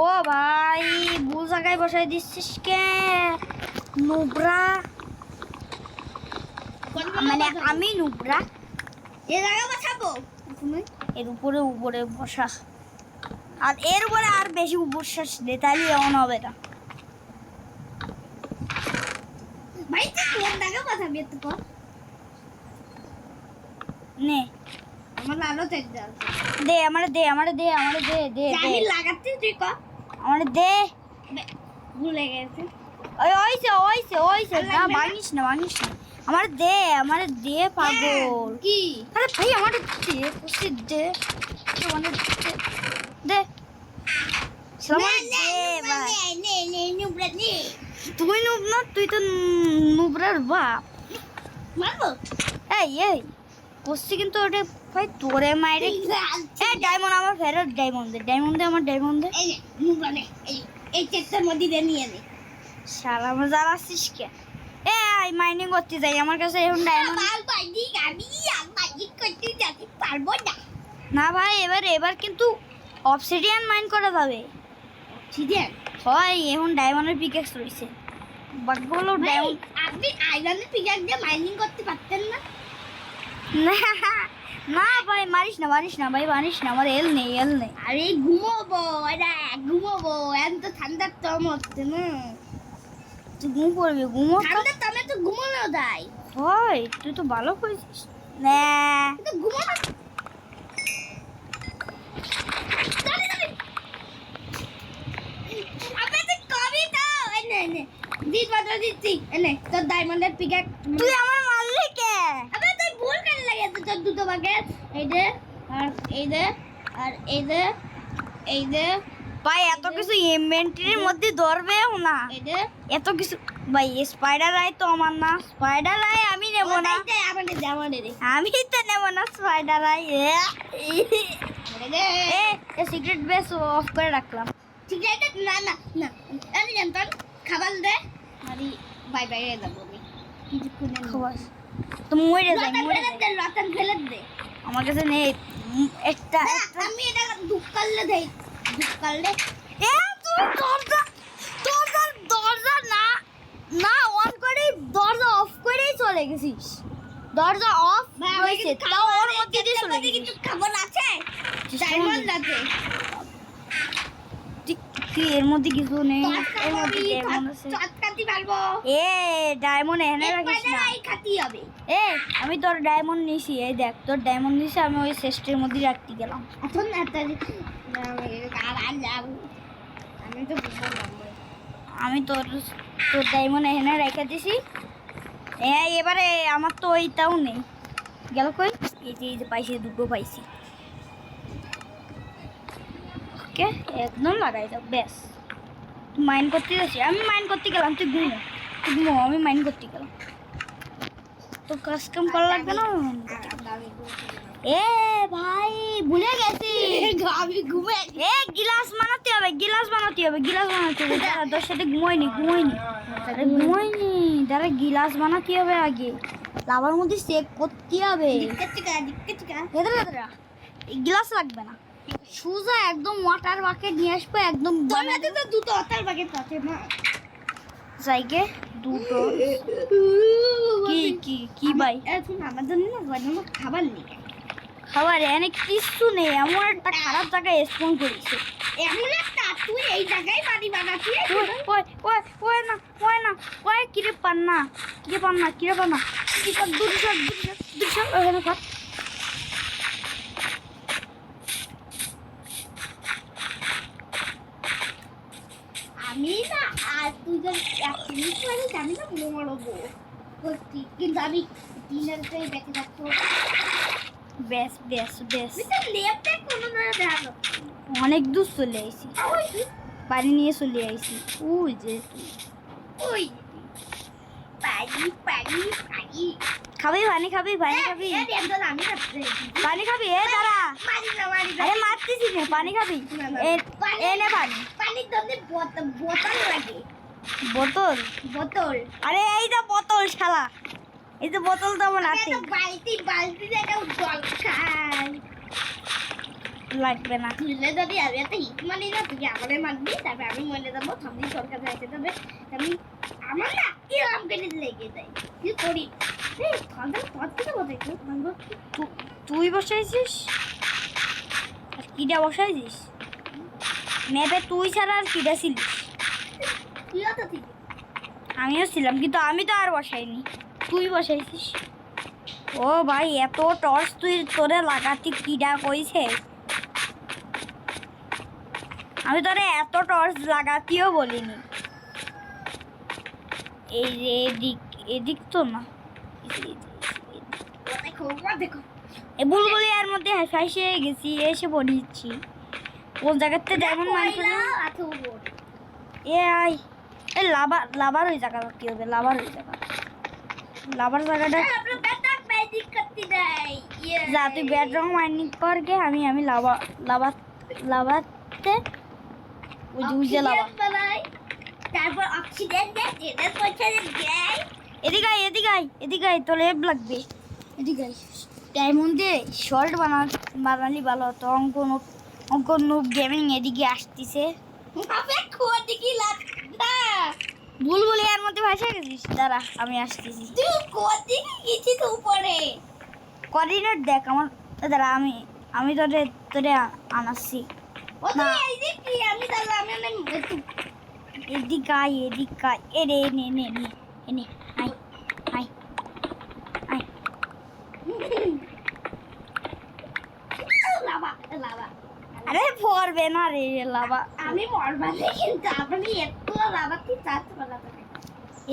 ও ভাই ভুল জায়গায় বসাই দিচ্ছিস কে নুবরা, মানে আমি নুবরা। এ জায়গা বসাবো এর উপরে বসা, আর এর উপরে আর বেশি বসাস দে, তাহলে এমন হবে না। ভাই তুই কোন জায়গা বসাবি একটু কর নে আমার আলো চেক দাও দে আমারে দে আমি লাগাতে তুই কর আমারে দে। ভুলে গেছে ওইছে না, ভাঙিস না আমারে দে পাগল। কি আরে ভাই আমারে দে কুসি দে, আমারে দে ভাই। নুবরা নে তুই নুব না, তুই তো নুবরার বাপ। মারবো এই কুসি কিন্তু ওটা ভাই তোরে মাইরে। ডায়মন্ড আমার ফেরত, ডায়মন্ড দে আমার ডায়মন্ড দে। এই নে নুবরা নে এই চেকটার মধ্যে দিয়ে নিয়ে নে শালা মজা আসছিস কে? মাইনিং করতে যাই, আমার কাছে এখন ডায়মন্ড আমি মাইনিং করতে যেতে পারবো না না ভাই। এবার কিন্তু অবসিডিয়ান মাইন করা যাবে। অবসিডিয়ান হয় এখন ডায়মন্ডের পিকেক্স রয়েছে। বাকগুলো ডায়মন্ড আপনি আয়রনের পিকাক দিয়ে মাইনিং করতে পারতেন না? না না ভাই, মারিস না ভাই, মারিস না, আমার এল নেই। আরে ঘুমোবো, এটা ঘুমোবো, এখন তো ঠান্ডার তম হচ্ছে না। তুই ঘুম পড়বি, ঠান্ডার তমে তো ঘুমোনো যায়। হয় তুই তো ভালো করেছিস না। কিন্তু ঘুমোনো আপনি তো কবি তো এনে দিস বাজার দিচ্ছি এনে তোর ডায়মন্ডের পিকাক। তুই আমার মারলি কে? আবে তুই ভুল করে লাগিয়েছিস তোর দুটো বাকেট। এই যে আর এই যে আর এই যে ভাই এত কিছু ইনভেন্টরির মধ্যে ধরবেও না, এই যে এত কিছু। ভাই স্পাইডার আই তো আমার না, স্পাইডার আই আমি নেব না, আমাদের যেমন আমি তো নেব না স্পাইডার আই। রে এ সিক্রেট বেস অফ করে রাখলাম। ঠিক আছে না না না আমি জানতাম খাবার দে আরে বাই বাই রে যাবো আমি কিছুক্ষণে খবর তো মরে যাই, রতন ফেলে দে আমার কাছে নেই একটা। আমি এটা দুঃখ করলে দেই দুঃখ করলে এ তুই দরজা না না অন করে দরজা অফ করেই চলে গেছিস। দরজা অফ হয়েছে তাও ওর মধ্যে দিয়ে চলে গেছিস। কিছু খাবার আছে ডায়মন্ড আছে তুই এর মধ্যে কিছু নেই, এর মধ্যে ডায়মন্ড আছে। চটকাতি পারবো এ ডায়মন্ড এনে রাখিস না। এই খাতি হবে এ আমি তোর ডায়মন্ড নিছি, এই দেখ তোর ডায়মন্ড নিছি, আমি ওই চেস্টের মধ্যে রাখতে গেলাম। এখন না তাহলে আর যাব আমি তো বুঝলাম না আমি তোর ডায়মন্ড এনে রেখে দিছি। এবারে আমার তো ওইটাও নেই, গেল কই? এই যে পাইছি, দুটো পাইছি। ওকে একদম লাগাই দাও, ব্যাস। তুই মাইন করতে যাচ্ছি, আমি মাইন করতে গেলাম, তুই ঘুমো, আমি মাইন করতে গেলাম। তো কাজ কাম করা লাগবে না। এ ভাই ভুলে গেছি, আমি ঘুমে এ গিলাস বানাতে হবে। তোর সাথে ঘুমোয়নি দাঁড়া, গিলাস বানাতে হবে আগে, লাভার মধ্যে চেক করতে হবে। গিলাস লাগবে না, সোজা একদম ওয়াটার বাকেট নিয়ে আসবো, একদম তোমাদের তো দুটো অতার বাকেট আছে না জায়গে দুটো। কি ভাই এখন আমার জন্য না গরম খাবার নেই, খাবার এনে কিছু নেই, এমন একটা খারাপ জায়গায় স্পন করেছে। এমন একটা তুই এই জায়গায় বাড়ি বানাচ্ছিস কিরে পান না দুশো ওখানে কর। আমি না আর তুই যদি এক মিনিট পরে জানি না মরবো সত্যি, কিন্তু আমি দিনেরটাই বেঁচে থাকবো। বেশ লেপটা কোনো না দেখানো অনেক দূর চলে আইছি, পানি নিয়ে চলে আইছি। ওই যে ওই পানি খাবি পানি খাবি আমি পানি খাবি। এ দাঁড়া, আরে মারতেছি না, পানি খাবি। এনে পানির জন্য বোতল লাগে, বোতল। আরে এই যে বোতল শালা, এই যে বোতল তো আমার আছে। বালতি দেখে জল খাই লাগবে না। তুইলে যদি আমি একটা হিট মারি না, তুই আমাদের মারবি, তারপরে আমি মরে যাবো, সবজি সরকার আসতে যাবে, আমি আমার না এরকম করে লেগে যায়। কি করি তুই বসাইছিস আর কিটা বসাইছিস ম্যাপে? তুই ছাড়া আর কিটা ছিলিস? তুইও তো ঠিক আমিও ছিলাম, কিন্তু আমি তো আর বসাইনি, তুই বসাইছিস। ও ভাই এত টর্চ তুই তোরে লাগাতে কিডা কইছে? আমি তোরে এত টর্চ লাগাতেও বলিনি। এই যে এদিক তো না, দেখো এ বুলবুলি এর মধ্যে ফাইসে গেছি, এসে পড়িছি। কোন জায়গাতে ডায়মন্ড মাইন করে এ আই এ লাভার ওই জায়গা কি হবে? লাভার জায়গাটা যা, তুই বেডরং মাইনিং কর গে, আমি লাভাতে ওই যে লাভা। তারপর অক্সিজেন দেয়, এদিকে আয়, তোর লেপ লাগবে। এদিকে ডায়মন্ডে শর্ট বানালি ভালো হতো, অঙ্কন নুব গেমিং এদিকে আসতেছে। আবে কোদিকে লাগতা বুলবুলি এর মধ্যে ভাসে গেছিস, দাঁড়া আমি আসতেছি। তুই কোদিকে গেছিস উপরে? কোঅর্ডিনেট দেখ আমার, দাঁড়া আমি আমি তোরে তোরে আনাচ্ছি। ও না। তুই এই যে কি আমি দাঁড়া আমি একটু এদিকে আয়, এদিকে আয়, এ রে নে নে নে এনে আয় আয় আয়। লাভা লাভা আরে পড়বে না রে লাভা। আমি মরবা না কিন্তু আপনি এত লাভা কি চাচ্ছ বলা তো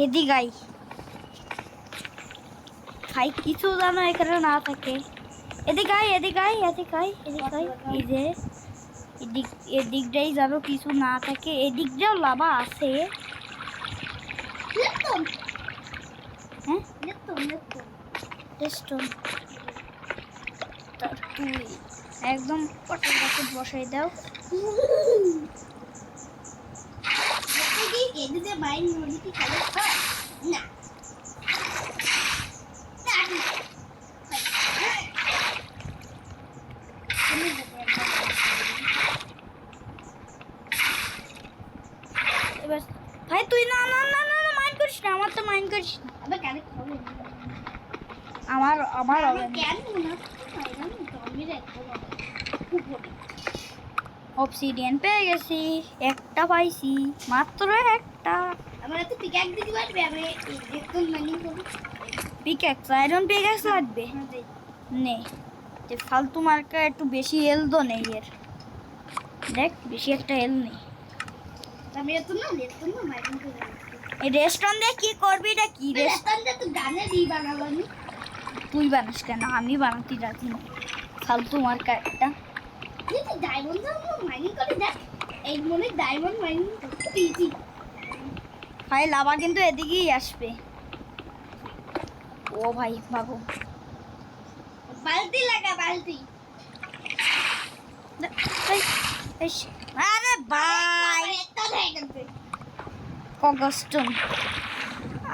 এদিকে আয় ভাই, কিছু জানো এখানে না থাকে। এদিকে আয়, এদিকে আয়, এদিকে আয়, এদিকে আয়। এই যে এদিকটাই জানো কিছু না থাকে, এদিকটাও লাভা আছে। লেটন হ্যাঁ লেটন লেটন রেস্টন তুই একদম পটার কাছে বসাই দাও। কি এদিকে মাইন নদী কি করে না এবার ভাই তুই না না না না না মাইন্ড করিস না, আমার তো মাইন্ড করিস না। আবে কেন খাবে আমার আমার আমি কেন না আমি রাখবো উপরে অবসিডিয়ান পেয়ে গেছি, একটা পাইছি, মাত্র একটা। আমার তো পিকাক দিতে পারবে আমি একদম মাইনিং করব পিক্যাক্স, আয়রন পিক্যাক্স লাগবে। নে যে ফালতু মার্কা একটু বেশি হেল তো নেই এর, দেখ বেশি একটা হেল নেই। আমি এত না মাইনিং করব এই রেস্টুরেন্ট দিয়ে কি করবি, এটা কি রেস্টুরেন্ট তো গানে দি বানাবো আমি তুই বানাস কেন, আমি বানাতে রাজি না। ফালতু মার্কা একটা। তুই তো ডায়মন্ড মাইনিং করে দেখ এই মনে ডায়মন্ড মাইনিং করতে ইজি ভাই লাভা কিন্তু এদিকেই আসবে। ও ভাই ভাগো। বালতি লাগা বালতি আরে ভাই একটা হয়ে গেছে কগস্টন।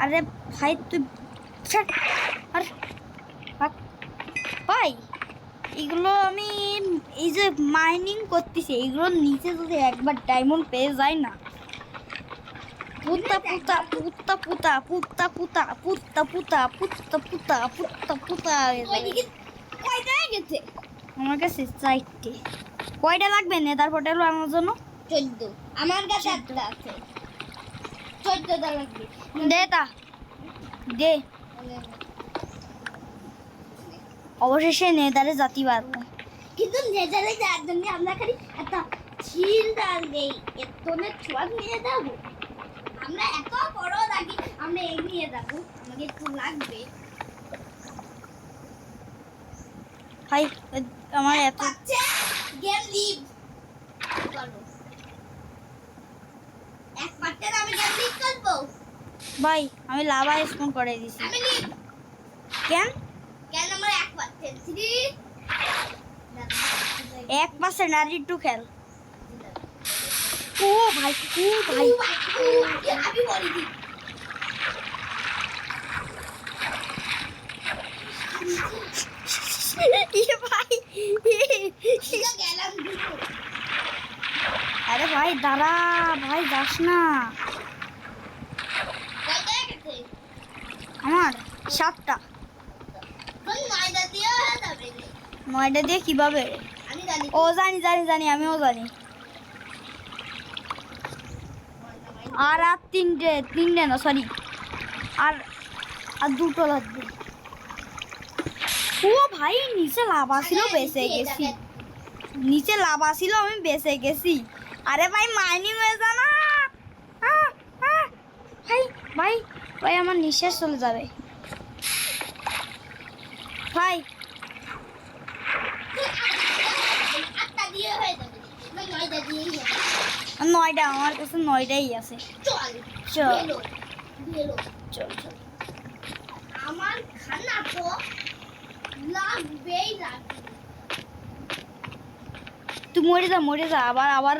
আরে ভাই তুই ছাড়। আরে ভাগ। ভাই এগুলো আমি এই যে মাইনিং করতেছি, এগুলোর নিচে যদি একবার ডায়মন্ড পেয়ে যায় না, পুত্তা পুতা পুত্তা পুতা পুত্তা পুতা পুত্তা পুতা পুত্তা পুতা পুত্তা পুতা হয়ে যাবে। ওইদিকে কয়টা হয়ে গেছে আমার কাছে 4টে। কয়টা লাগবে নেদার পোর্টাল বানানোর জন্য? 14 আমার কাছে একটা আছে 14টা লাগবে দে তা দে। অবশেষে নেদারে জাতি পারবো। কিন্তু নেজারে যাওয়ার জন্য আমরা খালি একটা ছিল ডাল দেই এত না ছোঁয়াক নিয়ে যাবো আমরা এত বড় লাগি আমরা এই নিয়ে যাবো আমাকে একটু লাগবে ভাই আমার এত পাচ্ছে গেম লিভ করবো এক পার্টে আমি গেম লিভ করবো ভাই আমি লাভা স্পন করে দিছি। আমি লিভ কেন কেন আমার এক পার্টে 3 1% আর একটু খেল। ও ভাই ও ভাই আমি বলি দি ভাই গেলাম দুটো আরে ভাই দাঁড়া ভাই যাস না। কয়টা গেছে আমার 7টা। কোন ময়দা দিয়ে হয়ে যাবে 9টা দিয়ে কিভাবে? আমি জানি ও জানি জানি জানি আমিও জানি। আর আর তিনটে না সরি আর আর দুটো লাগবে। ও ভাই নিচে লাভা ছিল বেঁচে গেছি, নিচে লাভা ছিল আমি বেঁচে গেছি। আরে ভাই মাইনিং হয়ে যা না। ভাই ভাই ভাই আমার নিঃশ্বাস চলে যাবে ভাই। আটটা দিয়ে হয়ে যাবে না 9টা দিয়েই হবে 9টা আমার কাছে 9টাই আছে। চল চল গেলো গেলো চল চল। আমার খানা তো লাগবেই লাগবে তুই মরে যা আবার আবার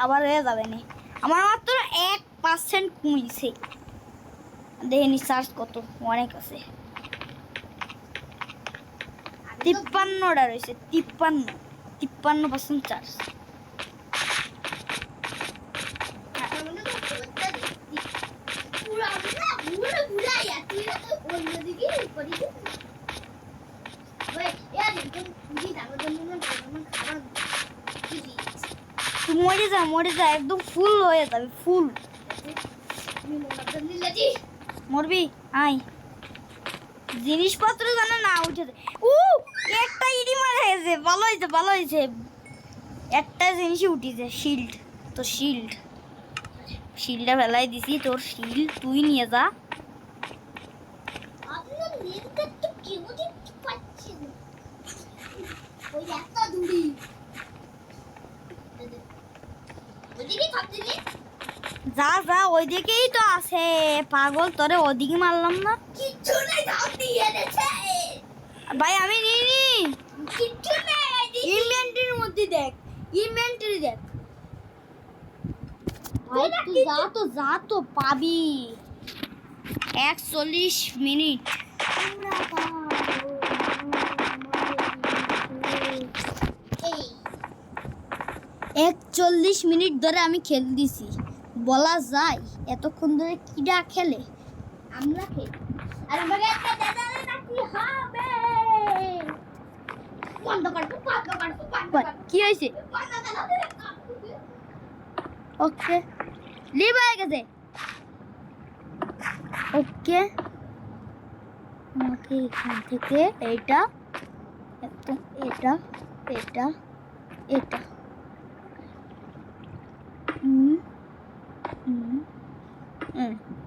আবার হয়ে যাবে না। আমার মাত্র 1% কমিছে, দেখে চার্জ কত অনেক আছে। 53টা রয়েছে, 53% চার্জ। করি ওই यार एकदम पूरी दावत में खाना মরে যা একদম ফুল হয়ে যাবে ফুল মরবি আই জিনিসপত্র জানা না উঠেছে একটা ইডি মারা গেছে ভালো হয়েছে একটা জিনিসই উঠেছে শিল্ড তো শিল্ডটা ফেলাই দিছি তোর শিল্ড তুই নিয়ে যা আপনার নেটটা তো কেউ দেখতে পাচ্ছেন ওই এত দূরে ওদিকে থাকতে যা ওইদিকেই তো আছে পাগল তোরে ওদিকে মারলাম না কিচ্ছু নাই দাও দিয়ে এনেছে ভাই আমি নিইনি কিচ্ছু নাই ইনভেন্টরির মধ্যে দেখ ভাই তুই যা তো পাবি 41 মিনিট এই 41 মিনিট ধরে আমি খেল দিছি বলা যায় এতক্ষণ ধরে কিডা খেলে আমরা খেলি আর আমাকে একটা দাদারে নাকি হবে বন্ধ করবো কি হয়েছে ওকে লিভ হয়ে গেছে ওকে আমাকে এখান থেকে এইটা একদম এটা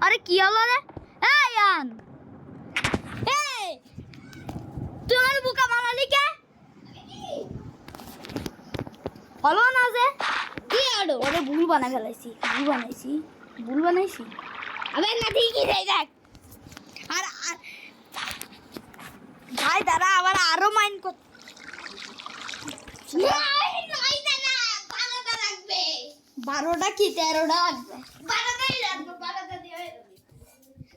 আরে কি হলো রে এই আন এই তুই আমার বুকা মারালি কে হলো না যে কি আড়ো ওরে ভুল বানাইছি আবে না ঠিকই রে দেখ আর ভাই দাঁড়া আবার আরো মাইন্ড কর নয় না 12টা রাখবে 12টা কি 13টা লাগবে 12টাই রাখবো 12টা দিয়ে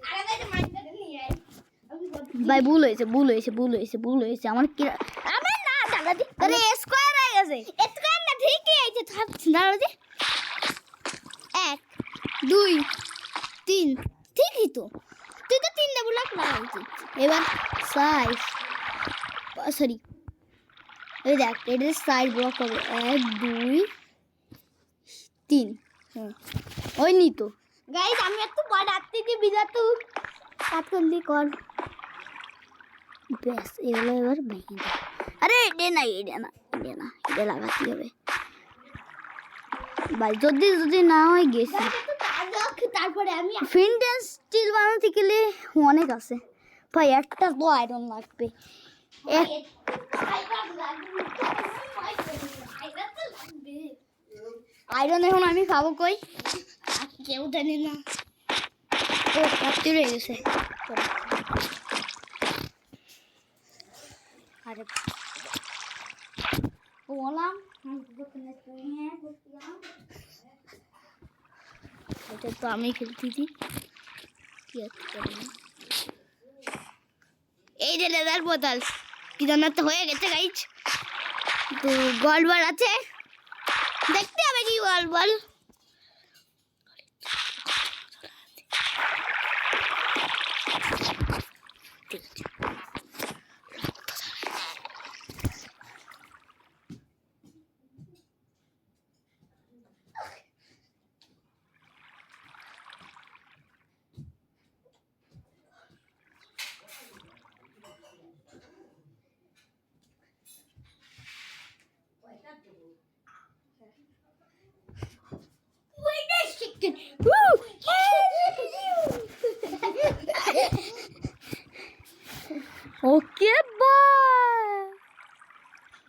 আরে ভাই মাইন্ডটা নিয়ে আয় ভাই ভুল হয়েছে আমার কি আবে না দাদা দি আরে স্কয়ার হয়ে গেছে স্কয়ার না ঠিকই আছে থাক দাঁড়াও দি 1 2 3 ঠিকই তো তুই তো 3টা ব্লক লাগাইছিস এবার সাইজ সরি এই দেখ এটা সাইড ব্লক হবে 1 2 3 ওই নি তো গাইস আমি একটু বাড়াতে দি বিজাতু কাট করলি কর ব্যাস এগুলো এবার ভেঙে দে আরে এটা লাগাতে হবে ভাই যদি না হয় গেছি তারপরে আমি ফিনটেন স্টিল বানাতে গেলে অনেক আছে ভাই একটা তো আয়রন লাগবে আয়রন এখন আমি খাবো কই কেউ জানে না ও কাটতে রয়ে গেছে আরে বললাম এটা তো আমি খেলতেছি এই যে লেদার বোতল কি জানার তো হয়ে গেছে গাইজ তো গলবার আছে দেখতে হবে কি বল ঠিক আছে Wait a second. Okay bye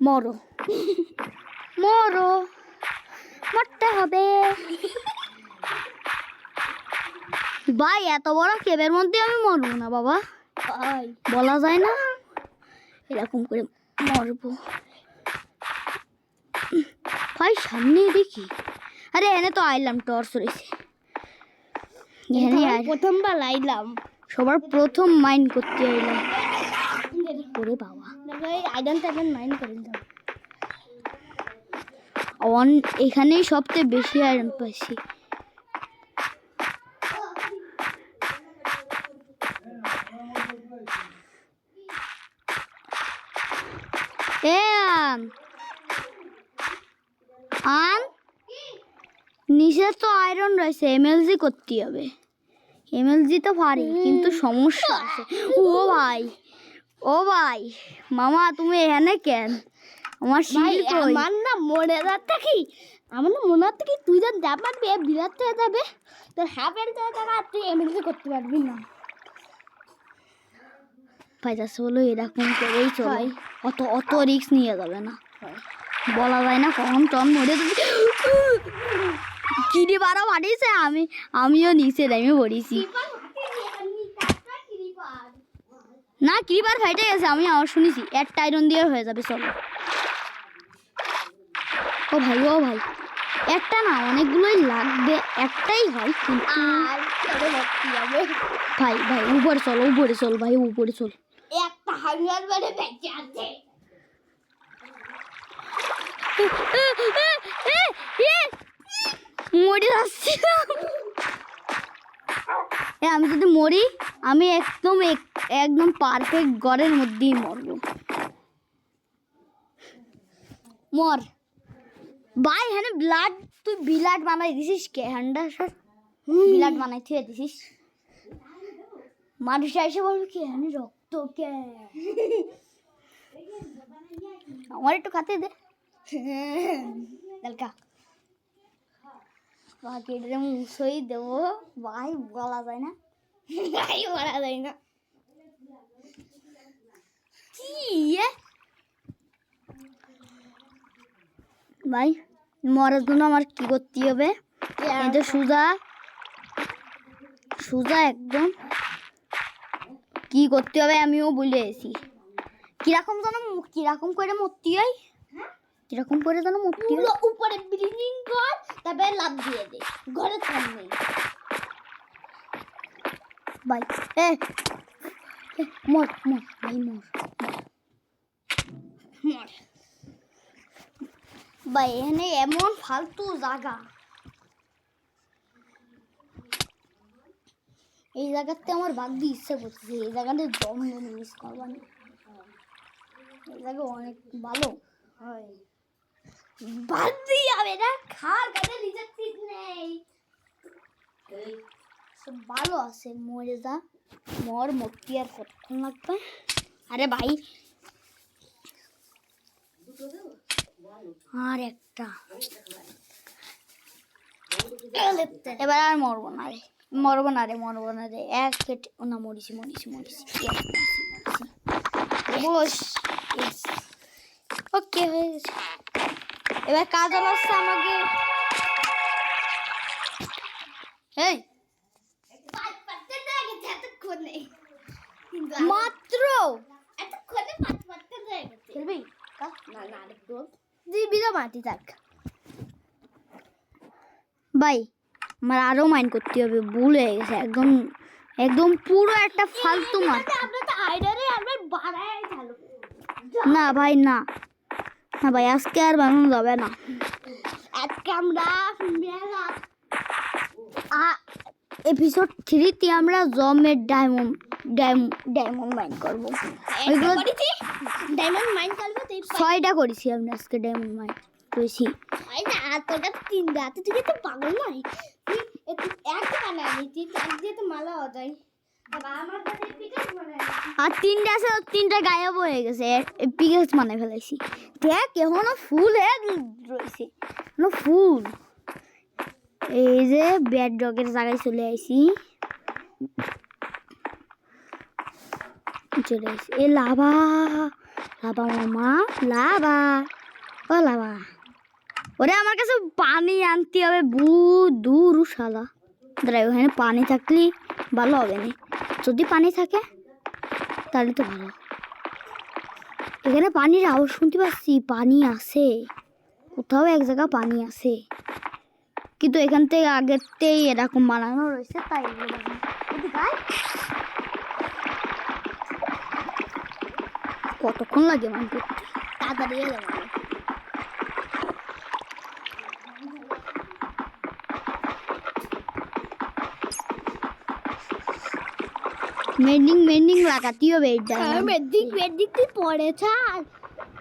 মরো মরতে হবে ভাই এত বড় কেবের মধ্যে আমি মরবো না বাবা ভাই বলা যায় না এরকম করে মরবো ভাই সামনে দেখি আরে এনে তো আইলাম টর্চ রয়েছে এখানে প্রথমবার আইলাম সবার প্রথম মাইন্ড করতে আইলাম ওরে বাবা ভাই আইডন টাইডন মাইন্ড করে দাও এখানেই সবচেয়ে বেশি আয়রন পাইছি এ আন আন নিচে তো আয়রন রয়েছে, এমএলজি করতে হবে। এমএলজি তো পারি, কিন্তু সমস্যা আছে। ও ভাই মামা তুমি এখানে কেন? আমার শিল্ড কই? আমার না মনে যাচ্ছে কি, আমার না মনে হচ্ছে কি তুই যখন যা পারবি বিরাট হয়ে যাবে, তোর হাফ এর জায়গা আর তুই এমএলসি করতে পারবি না। ভাই যাচ্ছে বলো এরকম করেই চলে, অত অত রিস্ক নিয়ে যাবে না, বলা যায় না কখন টন মরে যাবে। কিরি বারো ফাটিয়েছে, আমিও নিচে নেমে পড়েছি। না ক্রিপার ফাইটে গেছে, আমি আবার শুনেছি একটা আয়রন দিয়ে হয়ে যাবে। চলো ও ভাই একটা না অনেকগুলোই লাগবে, একটাই হয় কিন্তু ভাই উপরে চল ভাই, উপরে চল। একটা হাজার বারে বেঁচে আছে। মরে যাচ্ছি। আমি যদি মরি, আমি একদম পারফেক্ট ঘরের মধ্যেই মরবো। মর ভাই, হ্যাঁ ব্লাড, তুই ব্লাড বানাই দিছিস কে? হ্যান্ডা স্যার ব্লাড বানাই থিয়ে দিছিস, মানুষ এসে বলবে কি হ্যাঁ রক্ত কে? আমার একটু খাতে দে কালকা, বাকি মুছই দেবো ভাই, বলা যায় না ভাই বলা যায় না কি ভাই। মরার জন্য আমার কি করতে হবে? এই তো সোজা একদম কি করতে হবে আমিও বলে এসি। কিরকম করে মরতে হয়, কিরকম করে যেন মরতে হয়। উপরে ব্রিজিং কর, তারপরে লাভ দিয়ে দে ঘরের সামনে। ভাই মর ভাই মর ভাই, এখানে এমন ফালতু জায়গা, এই জায়গাতে আমার ভাগ্য ইচ্ছে করছে, এই জায়গাতে জম মিস করবানি, এই জায়গা অনেক ভালো হয় বাদ দিয়ে যাবে না, খার কাছে নিজের ঠিক নেই। সব ভালো আছে, মরে যা মরতে আর কতক্ষণ লাগবে? আরে ভাই আর একটা, এবার আর মরবো না রে এক কেটে না, মরিছি বস। ওকে হয়ে গেছে, এবার কাজ আসছে আমাকে। এই মাত্র খেলবি না না আরেকটু দিবি তো মাটি থাক ভাই, আমার আরো মাইন্ড করতে হবে, ভুল হয়ে গেছে একদম পুরো একটা ফালতু মাঠ। আমরা তো আইডারে আমরা বাড়ায় চালু না ভাই না ভাই, আজকে আর বানানো যাবে না। আজকে আমরা এপিসোড 3 তে আমরা জমের ডায়মন্ড মাইন করবো। ওইগুলো ডায়মন্ড মাইন করবো, 6টা করেছি আমরা আজকে, ডায়মন্ড মাইন করেছি। তোর কাছে 3টা আছে, তুই তো পাগল নাই, তুই একটা বানায় নিচ্ছি, তার দিয়ে তো মালা হয়ে যায়। আর 3টা আছে, 3টা গায়েব হয়ে গেছে, পিকেক্স মানে ফেলেছি। দেখ এখনো ফুল রয়েছে, ফুল। এই যে ব্যাড ডগের জায়গায় চলে আসি, এ লাভা মামা, ও লাভা, ওরে আমার কাছে পানি আনতে হবে দূর শালা। দাঁড়াই, ওখানে পানি থাকলে ভালো হবে না, যদি পানি থাকে তাহলে তো ভালো। এখানে পানির আওয়াজ শুনতে পাচ্ছি, পানি আছে কোথাও এক জায়গা, পানি আছে, কিন্তু এখান থেকে আগেরতেই এরকম বানানো রয়েছে, তাই কতক্ষণ লাগে মান করতে? তাড়াতাড়ি যাবো। মেন্ডিং লাগাতে হবে, মেদিক তুই পড়ে ছাড়।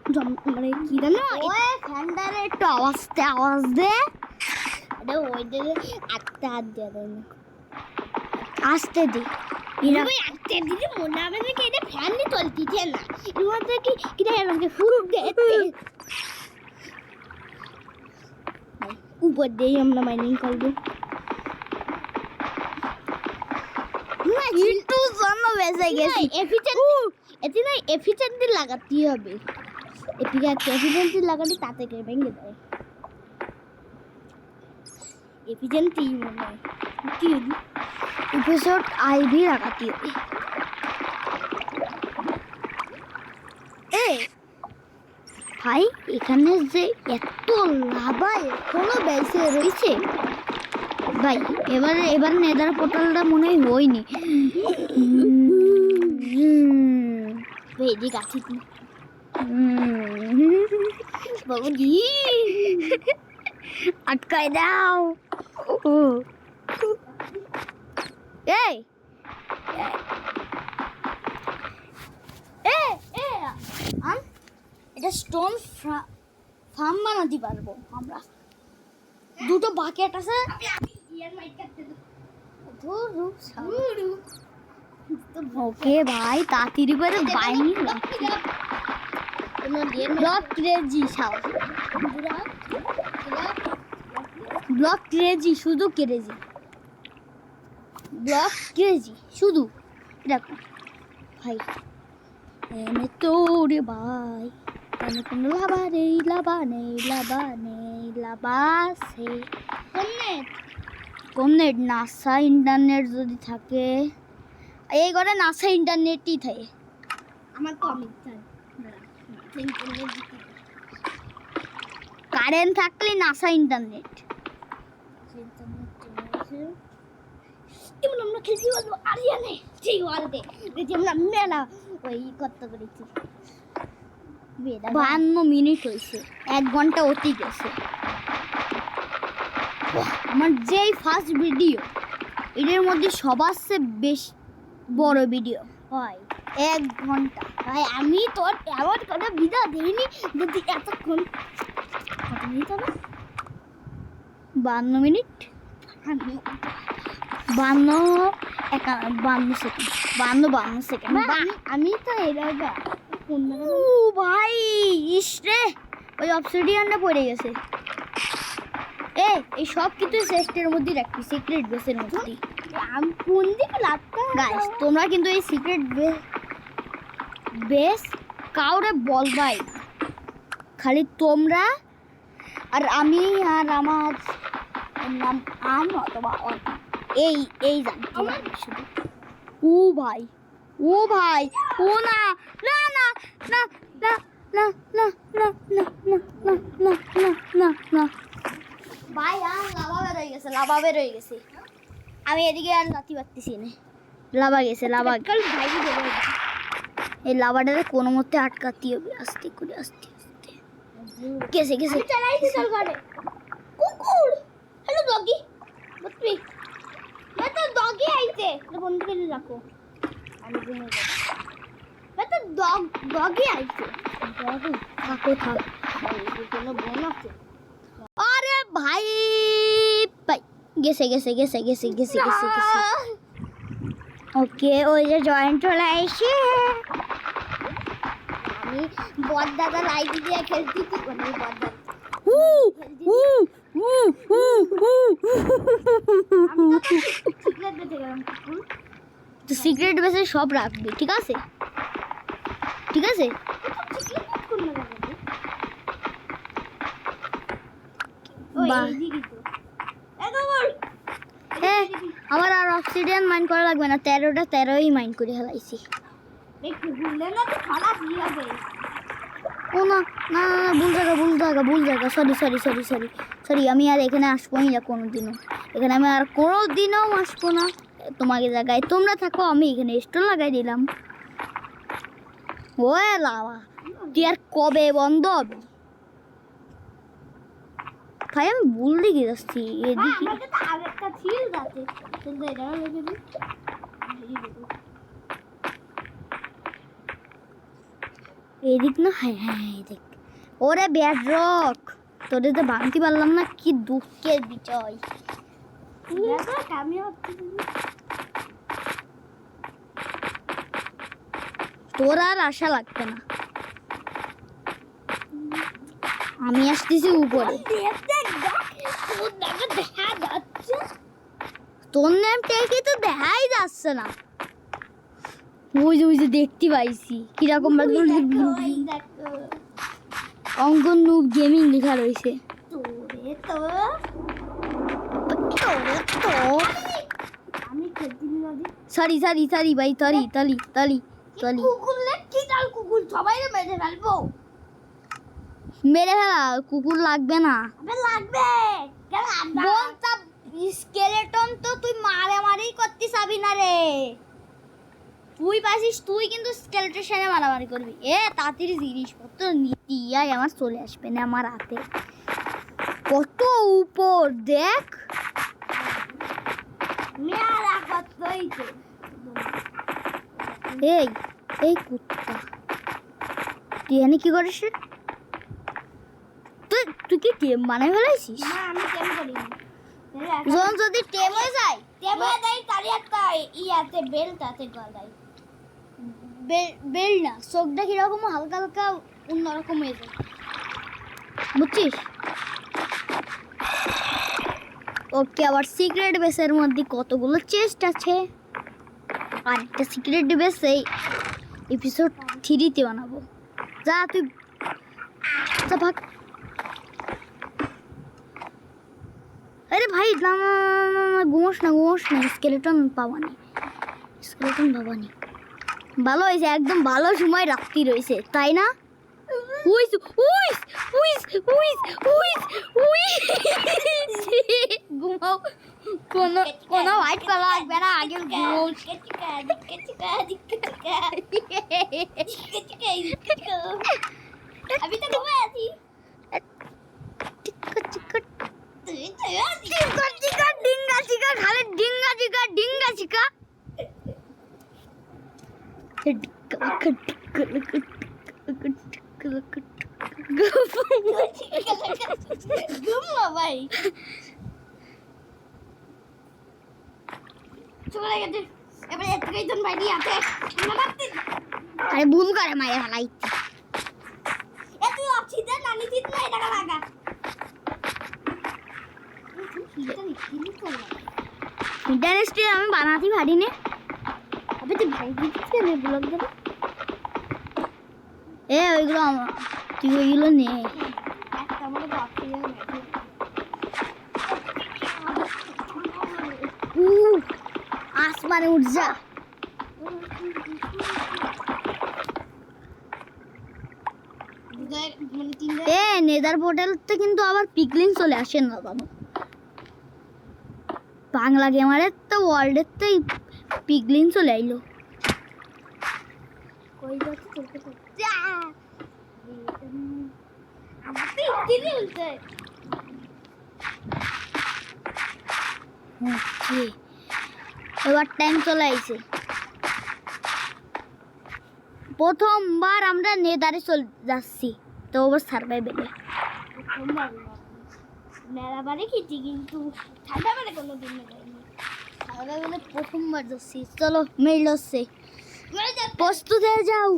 মানে কি জানো ওই ফ্যানটারে একটু আওয়াজ দে। এটা ওই দিকে আটটা হাত দিয়ে দেয় আসতে দি। ভাই আটটা দিলে মনে হবে না কি এটা ফ্যান নিয়ে চলতিছে না এর মধ্যে কি কিটা এরকম ফুল গেছে উপর দিয়েই আমরা মাইনিং করবো একটু জন্য বেঁচে গেছি। এতে না এফিসিয়েন্সি লাগাতেই হবে এফিসিয়েন্সি লাগালে তাতে করে ভেঙে দেয় এফিসিয়েন্সি মনে হয় কি এপিসোড আইভি লাগাতে হবে। ভাই এখানে যে এত লাভা এখনো বেঁচে রয়েছে ভাই। এবার নেদার পোর্টালটা মনে হয় হয়নি। এদিকে আছি তুই বাবু দি আটকাই দাও। এই এটা স্টোন ফার্ম বানাতে পারবো আমরা। দুটো বাকেট আছে। ওকে ভাই তাড়াতাড়ি করে বাইনি block crazy sound block crazy শুধু ক্রেজি ব্লক ক্রেজি শুধু দেখো ভাই এনে তো রে ভাই এনে কোনো লাভা নেই লাভাসে কোন নেট নাসা ইন্টারনেট যদি থাকে এই ঘরে নাসা ইন্টারনেটই থাকে। আমার কমিক চাই কারেন্ট থাকলে নাসা ইন্টারনেট। এমন আমরা খেলছি বলবো আরিয়ানে সেই ওয়ার্ল্ডে দেখি আমরা মেলা ওই কত করেছি 52 মিনিট হয়েছে 1 ঘন্টা অতি গেছে। আমার যেই ফার্স্ট ভিডিও এর মধ্যে সবার চেয়ে বেশি বড় ভিডিও হয় 1 ঘন্টা। ভাই আমি তোর এমন কোনো ভিডিও দেখিনি যদি এতক্ষণ কত মিনিট হবে 52 মিনিট 52 সেকেন্ড 52 সেকেন্ড। আমি তো এলাকা ও ভাই ইস রে ওই অবসিডিয়ানটা পড়ে গেছে। এই সব কিছু চেস্টের মধ্যে রাখবি সিক্রেট বেসের মধ্যে। আমি কোন দিকে লাগতে গাইস তোমরা কিন্তু এই সিক্রেট বেস কাউরে বলবাই না, খালি তোমরা আর আমি আর আমার নাম আম অথবা এই জানতে শুধু। ও ভাই ও ভাই ও না না না না না না না না না না না না না না ভাই লাভা বেরোয় গেছে আমি এদিকে আর লাথি পারতেছি না। লাভা গেছে এই লাভাটারে কোনো মতে আটকাতে হবে আস্তে করে আস্তে গেছে চালাইছি তোর ঘরে কুকুর হ্যালো ডগি বুঝবি তো ডগি আইছে বন্ধু করে রাখো আমি ঘুমিয়ে যাব তো ডগি আইছে থাকো থাক কোনো বোন আছে আরে ভাই ভাই গেছে ওকে ওই যে জয়েন্ট চলে এসে আমি বড় দাদা লাইট দিয়ে খেলছি কি করে বড় দাদা তো সিক্রেট বেসে সব রাখবি ঠিক আছে ঠিক আছে। আমার আর অক্সিডেন্ট মাইন্ড করা লাগবে না 13ই মাইন্ড করে হেলাইছি। ও না না ভুল জায়গা সরি আমি আর এখানে আসবোই না কোনোদিনও। এখানে আমি আর কোনোদিনও আসবো না তোমাকে জায়গায় তোমরা থাকো আমি এখানে স্টোন লাগাই দিলাম। ও লাভা তুই আর কবে বন্ধ হবে ভাই আমি ভুল দিকে যাচ্ছি এদিকে। আরেকটা ছিল যাতে কিন্তু এটা লেগে দিই এদিক না, হ্যাঁ হ্যাঁ এদিক। ওরে ব্যাডরক, তোদের তো ভাঙতে পারলাম না, কি দুঃখের বিষয়। আমি হচ্ছে তোর আর আশা লাগবে না, আমি আসতেছি উপরে। দেখা যাচ্ছে তোর নামটা কি তো দেখাই যাচ্ছে না। ওই যে দেখতে পাইছি কিরকম অঙ্কন নুব গেমিং লেখা রয়েছে। তোরে তো আমি খেলতে দিলাম। সরি ভাই, তলি কুকুর কি ডাল কুকুর সবাই মেরে ফেলবো। মেরে ফেলা, কুকুর লাগবে না। আবে লাগবে কেন বোন তা স্কেলেটন তো তুই মারামারি করতে চাবি না রে। তুই পাইছিস, তুই কিন্তু স্কেলেটনের সাথে মারামারি করবি। তাড়াতাড়ি জিনিসপত্র নিতে আয়, আমার চলে আসবে না আমার হাতে। কত উপর দেখ। মেয়ারা কতই তো এই কুত্তা, তুই এনে কি করিস রে? তুই কি টেম বানাই ফেলাইছিস? না আমি কেন করি না যখন যদি টেম হয়ে যায়, টেমে দেই তারি একটা ইয়াতে বেল্টাতে গলায় বেল না, চোখটা কিরকম হালকা হালকা অন্যরকম হয়ে যায়, বুঝছিস? ওকে, আবার সিক্রেট বেসের মধ্যে কতগুলো চেস্ট আছে। আর একটা সিক্রেট বেস এই এপিসোড 3-তে বানাবো। যা তুই ভাগ। আরে ভাই ঘুমোস না, স্কেলেটন পাবানি। ভালো হয়েছে, একদম ভালো সময় রাত্রি রয়েছে, তাই না? উইস ঘুমাও, কোনো হোয়াইট কালার লাগবে না, আগে ঘুমাও। আমি তো ঘুমাই আছি ডিঙ্গা চিকা ঘুমা ভাই চলে গেছে এবারে এত কইজন ভাই নিয়ে আছে আরে ভুল করে মায়ের হালাই এ তুই অপশন দে নানি দিত না এটা লাগা ইন্টারেস্টে আমি বানাতে পারি না। আবে তুই ভাই দিচ্ছিস না ব্লগ দেবে। ওইগুলো তুই ওইগুলো নে। একটা বড় অপশন আছে আসমানে উঠ যা। নেদার পোর্টালতে কিন্তু আবার পিকলিং চলে আসে না বাবা। বাংলা গেমারের তো ওয়ার্ল্ডের তো পিকলিং চলে আইলো। কই যাচ্ছে চলতে যা আপনি কি বলতে এবার টাইম চলে আইছে। প্রথমবার আমরা নেদারে চলে যাচ্ছি, তো ওবার সার্ভাইভেলে। মেলা বারে খেয়েছি কিন্তু ঠান্ডা বারে কোনো দিন যাইনি। সার্ভাইভেলে প্রথমবার যাচ্ছি। চলো মেল হচ্ছে, প্রস্তুত হয়ে যাও।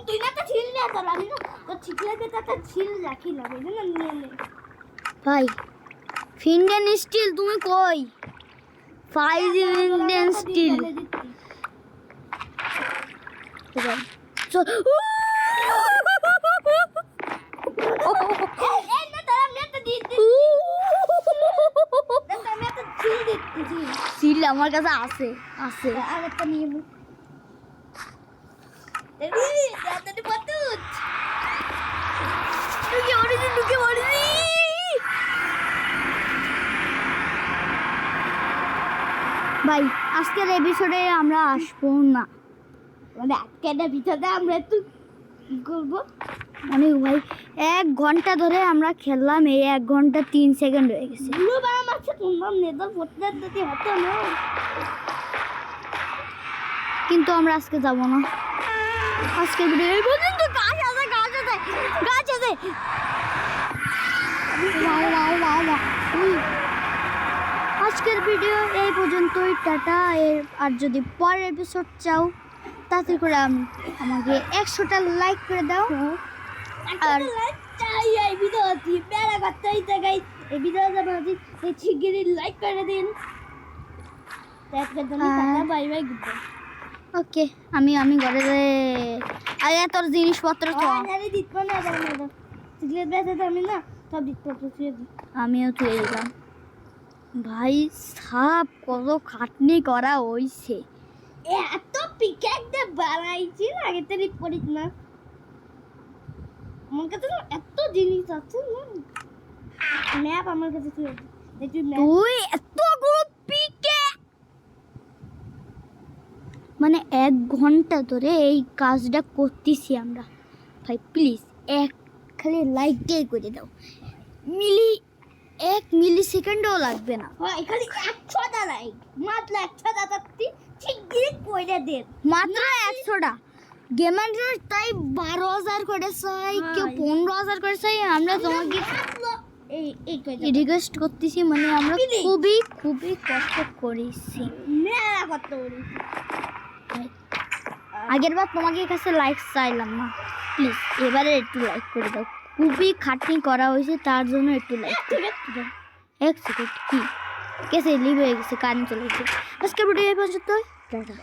তুই না তো ছিল না, তো আমি না তো ঠিক লাগে তো ছিল রাখি লাগে না নিয়ে নে ভাই। ফিন্ডেন স্টিল তুমি কই? 5 ইন্ডিয়ান স্টিল সিল আমার কাছে আছে আর একটা নিয়ে নে ভাই আজকের এপিসোডে আমরা আসবো না, মানে আজকের ভিতরে আমরা একটু কি করবো অনেক ভাই 1 ঘন্টা ধরে আমরা খেললাম, এই 1 ঘন্টা 3 সেকেন্ড হয়ে গেছে। পুরো বাম আছে তোমার নেদার পড়তে যদি হতো না কিন্তু আমরা আজকে যাব না। আজকের ভিডিও এই পর্যন্ত। গাছ আছে গাছ আছে গাছ আছে। আজকের ভিডিও এই পর্যন্তই, টাটা। আর যদি পরের এপিসোড চাও তাড়াতাড়ি করে আমাকে 100টা লাইক করে দাও। আর এই ভিডিওটি প্যারা করতে হইতে গাইস, এই ভিডিওটা ভাজি এই শিগগিরই লাইক করে দিন। Tata bye bye goodbye. Okay, আমি ঘরে আগে তোর জিনিসপত্র তো আরে দিত না দাদা, সিগলেট বেঁচে আমি না সব দিত ছুঁয়ে দিই। আমিও তুলে দিলাম। ভাই সাপ কত খাটনি করা হইছে। এত পিকেট দিয়ে বানাইছি না, আগে তো রিপোর্ট না। আমার কাছে না এত জিনিস আছে না। ম্যাপ আমার কাছে ছিল, দেখি ম্যাপ। তুই এতগুলো পিকে মানে 1 ঘন্টা ধরে এই কাজটা করতেছি আমরা। ভাই প্লিজ খালি লাইক দিয়ে করে দাও। 1 মিলি সেকেন্ডও লাগবে না। হ্যাঁ, এখানে 100টা লাইক, মাত্র 100টা তাত্তি শিগগিরই কইরা দেন। মাত্র 100টা। গেমার তাই 12,000 করে চাই, কেউ 15,000 করে চাই। আমরা তোমাকে এই কইরা রিকোয়েস্ট করতেছি, মানে আমরা খুবই কষ্ট করেছি। মেলা কত করেছি। আগের বার তোমাকে কাছে লাইক চাইলাম না, প্লিজ এবারে একটু লাইক করে দাও। খুবই খাটনি করা হয়েছে, তার জন্য একটু লাইক করে দাও। 1 সেকেন্ড কি কেসে লিভ হয়ে গেছে, কারেন্ট চলে গেছে। আজকে ভিডিও এই পর্যন্ত, টাটা।